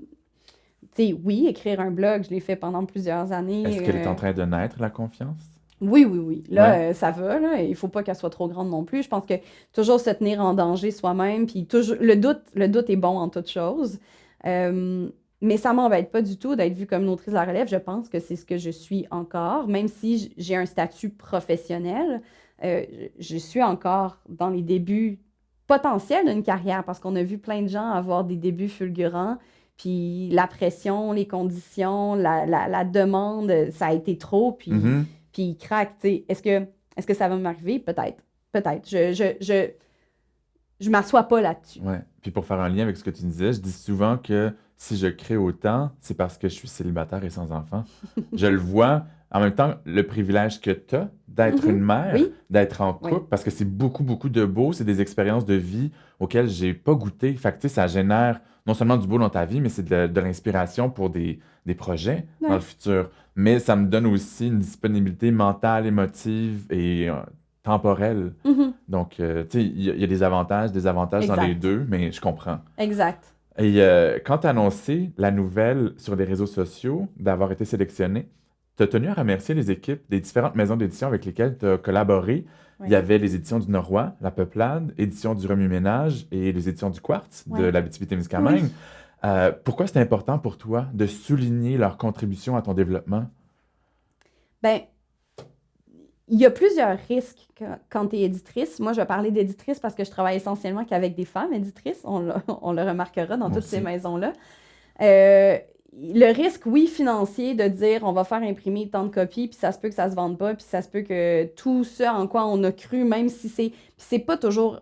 Tu sais, oui, écrire un blog, je l'ai fait pendant plusieurs Est-ce années. qu'elle est en train de naître, la confiance? Oui, oui, oui. Ouais. Là, ça va, là. Il faut pas qu'elle soit trop grande non plus. Je pense que toujours se tenir en danger soi-même, puis toujours le doute est bon en toute chose. Mais ça m'embête pas du tout d'être vue comme une autrice de la relève. Je pense que c'est ce que je suis encore, même si j'ai un statut professionnel. Je suis encore dans les débuts potentiels d'une carrière parce qu'on a vu plein de gens avoir des débuts fulgurants. Puis la pression, les conditions, la demande, ça a été trop. Mhm. Puis il craque, tu sais. Est-ce que ça va m'arriver? Peut-être. Peut-être. Je m'assois pas là-dessus. Ouais. Puis pour faire un lien avec ce que tu disais, je dis souvent que si je crée autant, c'est parce que je suis célibataire et sans enfant. Je le vois, en même temps, le privilège que tu as d'être une Mhm. mère, Oui, d'être en oui, couple, parce que c'est beaucoup, beaucoup de beau, c'est des expériences de vie auxquelles j'ai pas goûté. Fait que, tu sais, ça génère non seulement du beau dans ta vie, mais c'est de l'inspiration pour des projets dans le ouais. futur. Mais ça me donne aussi une disponibilité mentale, émotive et temporelle. Mhm. Donc, tu sais, il y a des avantages, des avantages dans les Exact. deux, mais je comprends. Exact. Et quand tu as annoncé la nouvelle sur les réseaux sociaux d'avoir été sélectionné, tu as tenu à remercier les équipes des différentes maisons d'édition avec lesquelles tu as collaboré. Il y Oui. avait les éditions du Norrois, La Peuplade, éditions du Remue-Ménage et les éditions du Quartz de Oui. l'Abitibi-Témiscamingue. Oui. Pourquoi c'est important pour toi de souligner leur contribution à ton développement? Ben, il y a plusieurs risques quand tu es éditrice. Moi, je vais parler d'éditrice parce que je travaille essentiellement qu'avec des femmes éditrices. On le remarquera dans Moi toutes ces aussi. maisons-là. Le risque, oui, financier, de dire on va faire imprimer tant de copies, puis ça se peut que ça se vende pas, puis ça se peut que tout ce en quoi on a cru, même si c'est pas toujours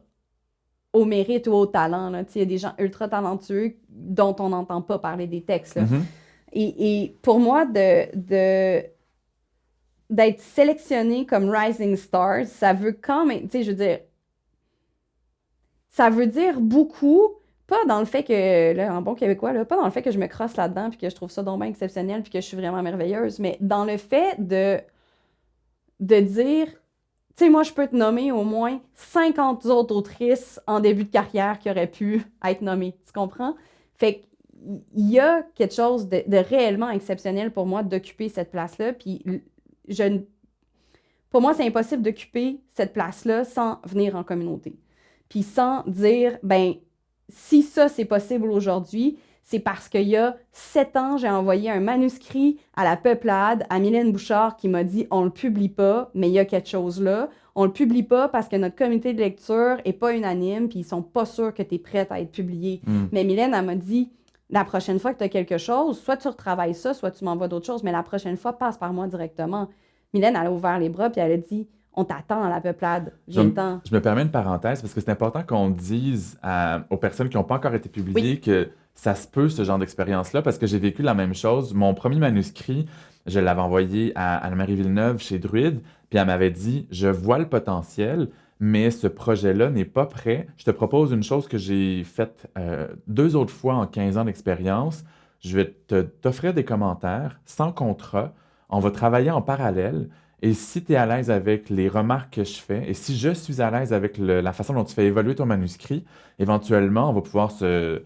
au mérite ou au talent, là. Tu sais, il y a des gens ultra talentueux dont on n'entend pas parler des textes, là. Mhm. Et pour moi, d'être sélectionné comme Rising Stars, ça veut quand même, tu sais, je veux dire, ça veut dire beaucoup, pas dans le fait que, là, en bon québécois, là, pas dans le fait que je me crosse là-dedans, puis que je trouve ça donc bien exceptionnel, puis que je suis vraiment merveilleuse, mais dans le fait de dire, tu sais, moi, je peux te nommer au moins 50 autres autrices en début de carrière qui auraient pu être nommées, tu comprends? Fait qu'il y a quelque chose de réellement exceptionnel pour moi d'occuper cette place-là, puis je ne pour moi, c'est impossible d'occuper cette place-là sans venir en communauté. Puis sans dire, ben, si ça, c'est possible aujourd'hui, c'est parce qu'il y a 7 ans, j'ai envoyé un manuscrit à la Peuplade, à Mylène Bouchard, qui m'a dit, on le publie pas, mais il y a quelque chose là. On le publie pas parce que notre comité de lecture est pas unanime, puis ils sont pas sûrs que tu es prête à être publiée. Mm. Mais Mylène, elle m'a dit, la prochaine fois que tu as quelque chose, soit tu retravailles ça, soit tu m'envoies d'autres choses, mais la prochaine fois, passe par moi directement. Mylène, elle a ouvert les bras puis elle a dit on t'attend à la peuplade, Je, viens me ten. je me permets une parenthèse parce que c'est important qu'on dise aux personnes qui n'ont pas encore été Oui, publiées que ça se peut, ce genre d'expérience-là, parce que j'ai vécu la même chose. Mon premier manuscrit, je l'avais envoyé à Anne-Marie Villeneuve chez Druide, puis elle m'avait dit, je vois le potentiel, mais ce projet-là n'est pas prêt. Je te propose une chose que j'ai faite 2 autres fois en 15 ans d'expérience. Je vais t'offrir des commentaires sans contrat. On va travailler en parallèle. Et si tu es à l'aise avec les remarques que je fais, et si je suis à l'aise avec la façon dont tu fais évoluer ton manuscrit, éventuellement, on va pouvoir se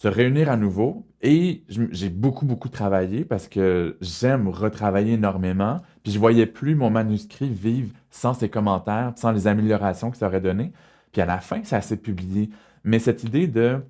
réunir à nouveau. Et j'ai beaucoup, beaucoup travaillé parce que j'aime retravailler énormément. Puis je voyais plus mon manuscrit vivre sans ses commentaires, sans les améliorations que ça aurait donné. Puis à la fin, ça s'est publié. Mais cette idée de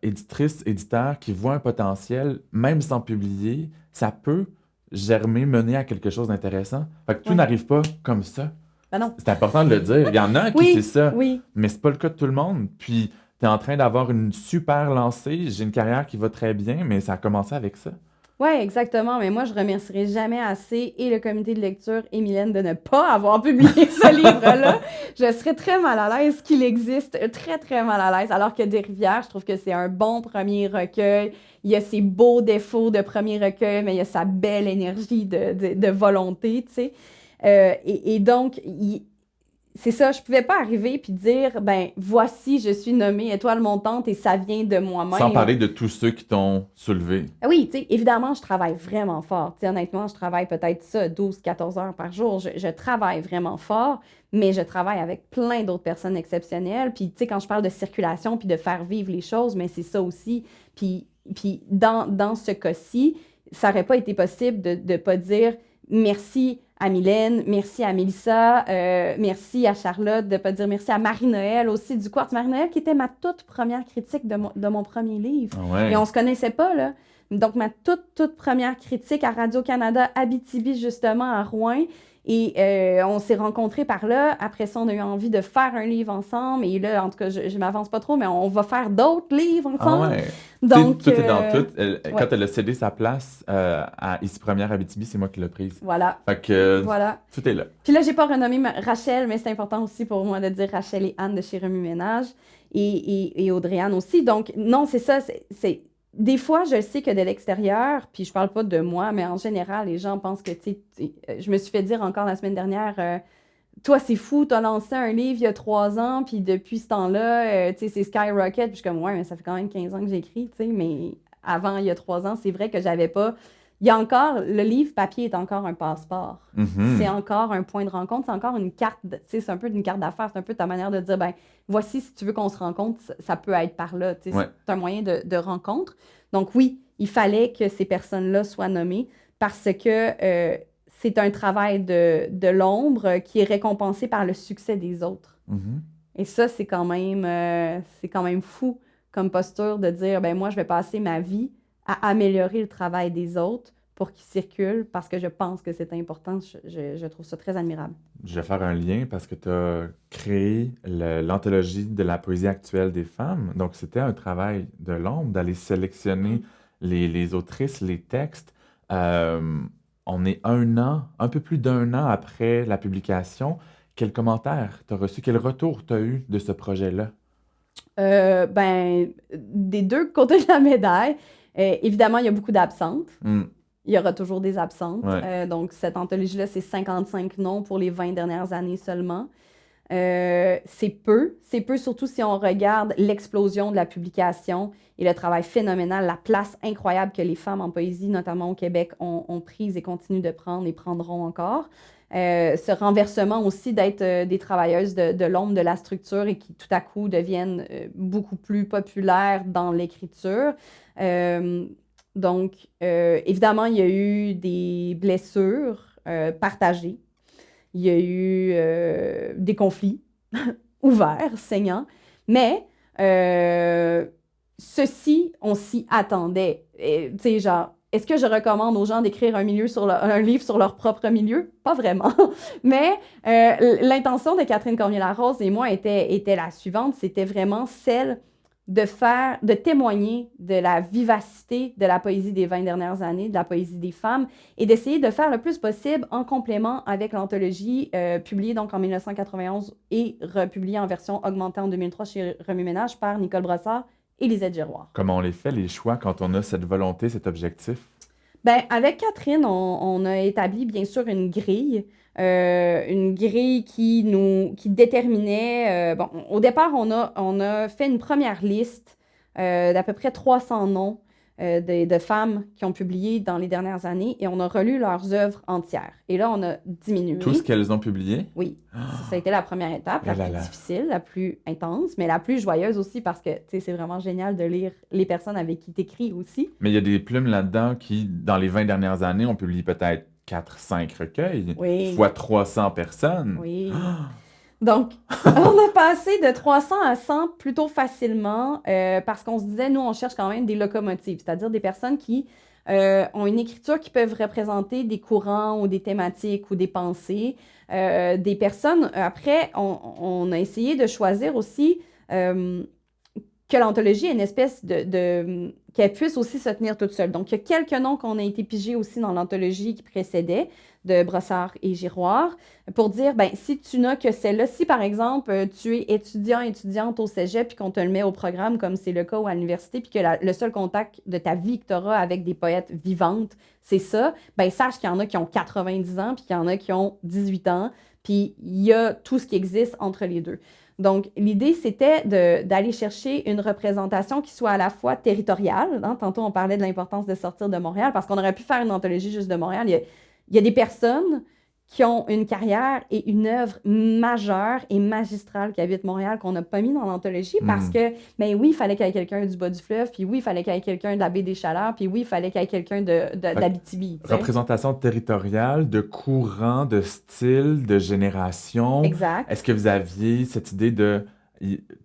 éditrice, éditeur qui voit un potentiel, même sans publier, ça peut germer, mener à quelque chose d'intéressant. Fait que tout oui. n'arrive pas comme ça. Ben non. C'est important de le dire. Il y en a qui c'est Oui, ça, oui. mais c'est pas le cas de tout le monde. Puis tu es en train d'avoir une super lancée. J'ai une carrière qui va très bien, mais ça a commencé avec ça. Oui, exactement. Mais moi, je remercierai jamais assez et le comité de lecture et Mylène de ne pas avoir publié ce livre-là. Je serais très mal à l'aise qu'il existe, très, très mal à l'aise. Alors que Des Rivières, je trouve que c'est un bon premier recueil. Il y a ses beaux défauts de premier recueil, mais il y a sa belle énergie de volonté, tu sais. Et donc, c'est ça, je pouvais pas arriver puis dire, ben, voici, je suis nommée étoile montante et ça vient de Sans moi-même. parler de tous ceux qui t'ont soulevé. Oui, tu sais, évidemment, je travaille vraiment fort. Tu sais, honnêtement, je travaille peut-être ça, 12, 14 heures par jour. Je travaille vraiment fort, mais je travaille avec plein d'autres personnes exceptionnelles. Puis, tu sais, quand je parle de circulation puis de faire vivre les choses, mais c'est ça aussi. Puis dans ce cas-ci, ça n'aurait pas été possible de ne pas dire merci à Mylène, merci à Mélissa, merci à Charlotte, de ne pas dire merci à Marie-Noël aussi du Quartz. Marie-Noël qui était ma toute première critique de mon premier livre. Ah Et ouais. on se connaissait pas, là. Donc, ma toute première critique à Radio-Canada, Abitibi, justement, à Rouen. Et on s'est rencontrés par là. Après ça, on a eu envie de faire un livre ensemble. Et là, en tout cas, je m'avance pas trop, mais on va faire d'autres livres Ah ensemble. ouais. Tu sais, Donc, tout est dans tout. Quand ouais, elle a cédé sa place à Ici Première Abitibi, c'est moi qui l'ai prise. voilà. Fait que Voilà. tout est là. Puis là, j'ai pas renommé Rachel, mais c'est important aussi pour moi de dire Rachel et Anne de chez Remue Ménage et Audrey-Anne aussi. Donc, non, c'est ça. Des fois, je sais que de l'extérieur, puis je parle pas de moi, mais en général, les gens pensent que, je me suis fait dire encore la semaine dernière, toi, c'est fou, t'as lancé un livre il y a 3 ans, puis depuis ce temps-là, c'est Skyrocket. Puis je suis comme, ouais, mais ça fait quand même 15 ans que j'écris, tu sais, mais avant, il y a 3 ans, c'est vrai que j'avais pas. Il y a encore, le livre papier est encore un passeport. C'est Mhm. encore un point de rencontre, c'est encore une carte, c'est un peu une carte d'affaires, c'est un peu ta manière de dire, ben, voici, si tu veux qu'on se rencontre, ça peut être par là, tu sais, Ouais. c'est un moyen de rencontre. Donc oui, il fallait que ces personnes-là soient nommées parce que c'est un travail de l'ombre qui est récompensé par le succès des autres. Mhm. Et ça, c'est quand même fou comme posture de dire, ben moi, je vais passer ma vie à améliorer le travail des autres pour qu'il circule parce que je pense que c'est important. Je trouve ça très admirable. Je vais faire un lien parce que tu as créé l'anthologie de la poésie actuelle des femmes. Donc, c'était un travail de l'ombre d'aller sélectionner les autrices, les textes. Euh, on est un peu plus d'un an après la publication. Quel commentaire t'as reçu? Quel retour t'as eu de ce projet-là? Ben, des deux côtés de la médaille, évidemment, il y a beaucoup d'absentes. Hmm, Il y aura toujours des absentes. ouais. Donc, cette anthologie-là, c'est 55 noms pour les 20 dernières années seulement. C'est peu. C'est peu, surtout si on regarde l'explosion de la publication et le travail phénoménal, la place incroyable que les femmes en poésie, notamment au Québec, ont prise et continuent de prendre et prendront encore. Ce renversement aussi d'être des travailleuses de l'ombre de la structure et qui tout à coup deviennent beaucoup plus populaires dans l'écriture. Donc, évidemment, il y a eu des blessures partagées. Il y a eu des conflits ouverts, saignants, mais ceci, on s'y attendait. Tu sais, genre, est-ce que je recommande aux gens d'écrire un livre sur leur propre milieu? Pas vraiment. Mais l'intention de Catherine Cormier-Larose et moi était la suivante, c'était vraiment celle de témoigner de la vivacité de la poésie des 20 dernières années, de la poésie des femmes, et d'essayer de faire le plus possible en complément avec l'anthologie publiée donc en 1991 et republiée en version augmentée en 2003 chez Remue Ménage par Nicole Brossard et Lisette Giroir. Comment on les fait, les choix, quand on a cette volonté, cet objectif? Ben, avec Catherine, on a établi bien sûr une grille qui déterminait. Bon, au départ, on a fait une première liste d'à peu près 300 noms de femmes qui ont publié dans les dernières années et on a relu leurs œuvres entières. Et là, on a diminué. Tout ce qu'elles ont publié? Oui, ça a été la première étape, la Eh là plus là. difficile, la plus intense, mais la plus joyeuse aussi parce que tu sais, c'est vraiment génial de lire les personnes avec qui tu écris aussi. Mais il y a des plumes là-dedans qui, dans les 20 dernières années, ont publié peut-être 4-5 recueils, Oui, fois 300 personnes. oui. Donc, on a passé de 300 à 100 plutôt facilement parce qu'on se disait, nous, on cherche quand même des locomotives, c'est-à-dire des personnes qui ont une écriture qui peuvent représenter des courants ou des thématiques ou des pensées. Des personnes, après, on a essayé de choisir aussi que l'anthologie ait une espèce qu'elle puisse aussi se tenir toute seule. Donc, il y a quelques noms qu'on a été pigés aussi dans l'anthologie qui précédait, de Brossard et Giroir, pour dire, ben si tu n'as que celle-là, si par exemple, tu es étudiante au cégep, puis qu'on te le met au programme, comme c'est le cas ou à l'université, puis que le seul contact de ta vie que tu auras avec des poètes vivantes, c'est ça, ben sache qu'il y en a qui ont 90 ans, puis qu'il y en a qui ont 18 ans, puis il y a tout ce qui existe entre les deux. Donc, l'idée, c'était d'aller chercher une représentation qui soit à la fois territoriale. Hein? Tantôt, on parlait de l'importance de sortir de Montréal, parce qu'on aurait pu faire une anthologie juste de Montréal. Il y a des personnes qui ont une carrière et une œuvre majeure et magistrale qui habitent Montréal qu'on n'a pas mis dans l'anthologie parce Hmm. que, ben oui, il fallait qu'il y ait quelqu'un du bas du fleuve, puis oui, il fallait qu'il y ait quelqu'un de la baie des Chaleurs, puis oui, il fallait qu'il y ait quelqu'un d'Abitibi. Tu sais. Représentation territoriale, de courant, de style, de génération. Exact. Est-ce que vous aviez cette idée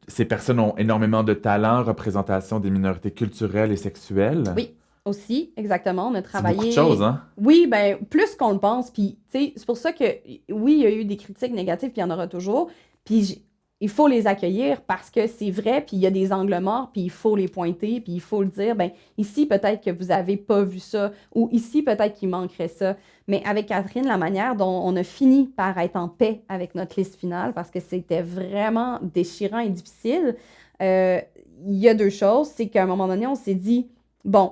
ces personnes ont énormément de talent, représentation des minorités culturelles et sexuelles? Oui, aussi, exactement. On a C'est travaillé. beaucoup de choses, hein? Oui, ben plus qu'on le pense. Puis, tu sais, c'est pour ça que, oui, il y a eu des critiques négatives, puis il y en aura toujours. Puis, il faut les accueillir parce que c'est vrai, puis il y a des angles morts, puis il faut les pointer, puis il faut le dire. Ben ici, peut-être que vous n'avez pas vu ça, ou ici, peut-être qu'il manquerait ça. Mais avec Catherine, la manière dont on a fini par être en paix avec notre liste finale, parce que c'était vraiment déchirant et difficile, il y a deux choses. C'est qu'à un moment donné, on s'est dit, bon,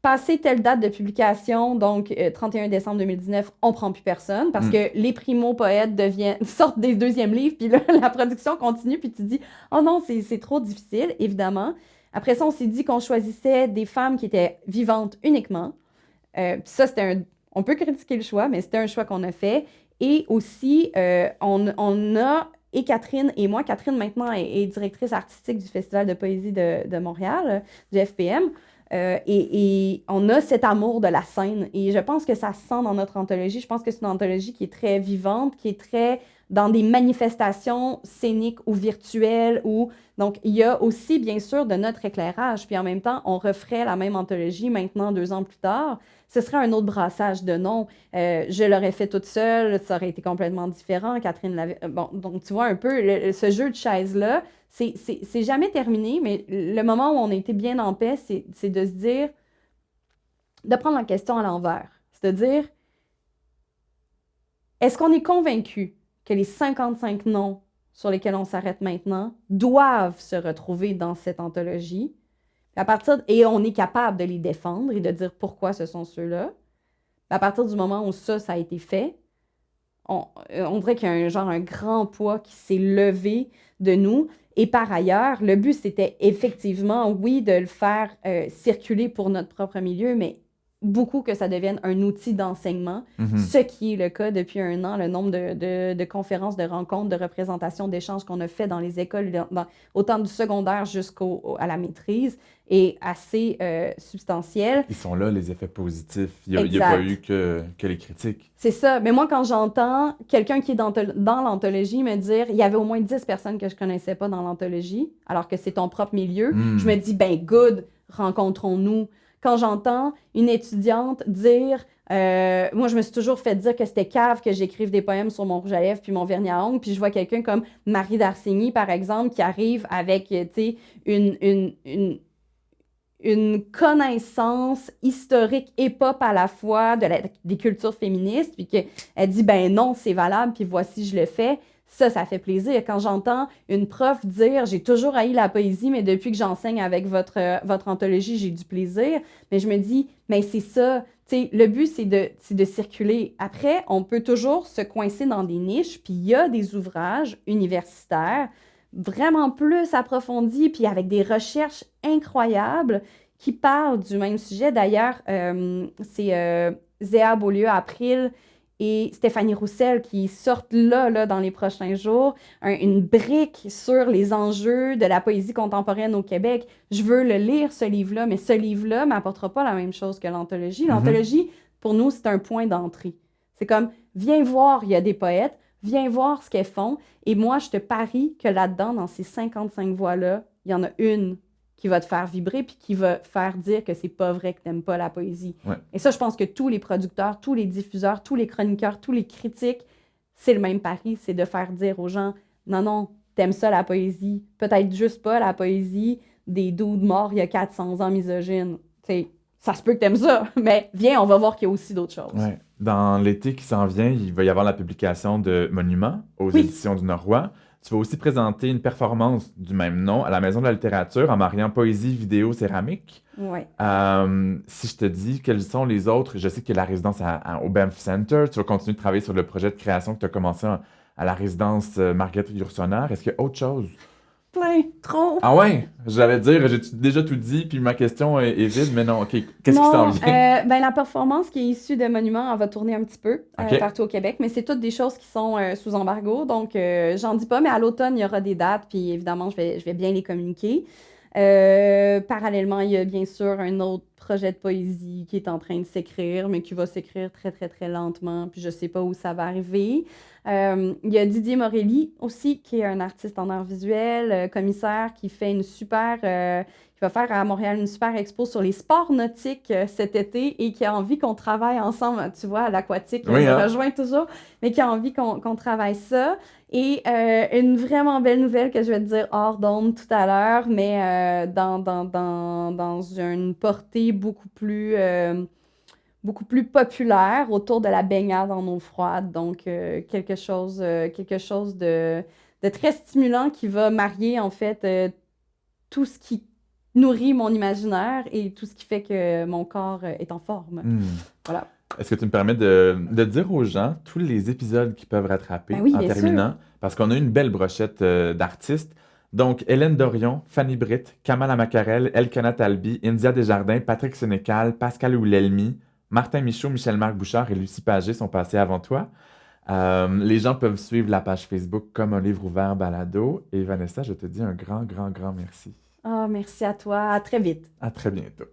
passé telle date de publication, donc 31 décembre 2019, on prend plus personne parce que les primo-poètes sortent des deuxièmes livres, puis là, la production continue, puis tu te dis « Oh non, c'est trop difficile, évidemment. » Après ça, on s'est dit qu'on choisissait des femmes qui étaient vivantes uniquement. Puis ça, on peut critiquer le choix, mais c'était un choix qu'on a fait. Et aussi, on a, et Catherine et moi, Catherine maintenant est directrice artistique du Festival de poésie de Montréal, du FPM. Et on a cet amour de la scène. Et je pense que ça se sent dans notre anthologie. Je pense que c'est une anthologie qui est très vivante, qui est très dans des manifestations scéniques ou virtuelles. Donc, il y a aussi, bien sûr, de notre éclairage. Puis en même temps, on referait la même anthologie maintenant, 2 ans plus tard. Ce serait un autre brassage de noms. Je l'aurais fait toute seule, ça aurait été complètement différent. Catherine l'avait... Bon, donc, tu vois un peu, ce jeu de chaises-là, c'est jamais terminé, mais le moment où on a été bien en paix, c'est de se dire, de prendre la question à l'envers. C'est de dire, est-ce qu'on est convaincu que les 55 noms sur lesquels on s'arrête maintenant doivent se retrouver dans cette anthologie? Et on est capable de les défendre et de dire pourquoi ce sont ceux-là. À partir du moment où ça a été fait, on dirait qu'il y a un grand poids qui s'est levé de nous. Et par ailleurs, le but, c'était effectivement, oui, de le faire circuler pour notre propre milieu, mais beaucoup que ça devienne un outil d'enseignement, ce qui est le cas depuis 1 an, le nombre de conférences, de rencontres, de représentations, d'échanges qu'on a fait dans les écoles, autant du secondaire jusqu'à la maîtrise, est assez substantiel. Ils sont là, les effets positifs. Il n'y a pas eu que les critiques. C'est ça. Mais moi, quand j'entends quelqu'un qui est dans l'anthologie me dire « il y avait au moins 10 personnes que je connaissais pas dans l'anthologie, alors que c'est ton propre milieu je me dis « ben good, rencontrons-nous ». Quand j'entends une étudiante dire moi, je me suis toujours fait dire que c'était cave que j'écrive des poèmes sur mon rouge à lèvres puis mon vernis à ongles, puis je vois quelqu'un comme Marie Darcigny, par exemple, qui arrive avec, tu sais, une connaissance historique et pop à la fois des cultures féministes, puis qu'elle dit, ben non, c'est valable, puis voici, je le fais. Ça fait plaisir. Quand j'entends une prof dire « j'ai toujours haï la poésie, mais depuis que j'enseigne avec votre anthologie, j'ai du plaisir », mais je me dis « mais c'est ça, tu sais, le but, c'est de circuler. » Après, on peut toujours se coincer dans des niches, puis il y a des ouvrages universitaires vraiment plus approfondis, puis avec des recherches incroyables qui parlent du même sujet. D'ailleurs, c'est Zéa Beaulieu-April et Stéphanie Roussel qui sortent là dans les prochains jours, une brique sur les enjeux de la poésie contemporaine au Québec. Je veux le lire, ce livre-là, mais ce livre-là ne m'apportera pas la même chose que l'anthologie. L'anthologie, pour nous, c'est un point d'entrée. C'est comme, viens voir, il y a des poètes, viens voir ce qu'elles font, et moi, je te parie que là-dedans, dans ces 55 voix-là, il y en a une qui va te faire vibrer puis qui va faire dire que c'est pas vrai que t'aimes pas la poésie. Ouais. Et ça, je pense que tous les producteurs, tous les diffuseurs, tous les chroniqueurs, tous les critiques, c'est le même pari, c'est de faire dire aux gens « Non, t'aimes ça la poésie. Peut-être juste pas la poésie des dudes morts il y a 400 ans misogynes. T'sais, ça se peut que t'aimes ça, mais viens, on va voir qu'il y a aussi d'autres choses. » Ouais. Dans l'été qui s'en vient, il va y avoir la publication de Monuments aux Oui. éditions du Noroît. Tu vas aussi présenter une performance du même nom à la Maison de la littérature en mariant poésie, vidéo, céramique. Ouais. Si je te dis quels sont les autres, je sais qu'il y a la résidence au Banff Center. Tu vas continuer de travailler sur le projet de création que tu as commencé à la résidence Marguerite Yourcenar. Est-ce qu'il y a autre chose? Plein, trop. Ah ouais? J'allais dire, j'ai déjà tout dit, puis ma question est vide, mais non, OK. Qu'est-ce qui s'en vient? Ben, la performance qui est issue de Monuments, elle va tourner un petit peu OK. partout au Québec, mais c'est toutes des choses qui sont sous embargo, donc j'en dis pas, mais à l'automne, il y aura des dates, puis évidemment, je vais bien les communiquer. Parallèlement, il y a bien sûr un autre projet de poésie qui est en train de s'écrire, mais qui va s'écrire très, très, très lentement, puis je sais pas où ça va arriver. Il y a Didier Morelli aussi, qui est un artiste en art visuel, commissaire, qui fait qui va faire à Montréal une super expo sur les sports nautiques cet été et qui a envie qu'on travaille ensemble, tu vois, à l'aquatique, Oui, me hein? rejoint toujours, mais qui a envie qu'on travaille ça. Et une vraiment belle nouvelle que je vais te dire hors d'onde tout à l'heure, mais dans une portée beaucoup plus populaire autour de la baignade en eau froide. Donc, quelque chose de très stimulant qui va marier, en fait, tout ce qui nourrit mon imaginaire et tout ce qui fait que mon corps est en forme. Voilà. Est-ce que tu me permets de dire aux gens tous les épisodes qu'ils peuvent rattraper Ben oui, en bien terminant? Parce qu'on a une belle brochette d'artistes. Donc, Hélène Dorion, Fanny Britt, Kamala Macarel, Elkana Talbi, India Desjardins, Patrick Sénécal, Pascal Oulelmi, Martin Michaud, Michel-Marc Bouchard et Lucie Pagé sont passés avant toi. Les gens peuvent suivre la page Facebook comme un livre ouvert balado. Et Vanessa, je te dis un grand, grand, grand merci. Ah, merci à toi. À très vite. À très bientôt.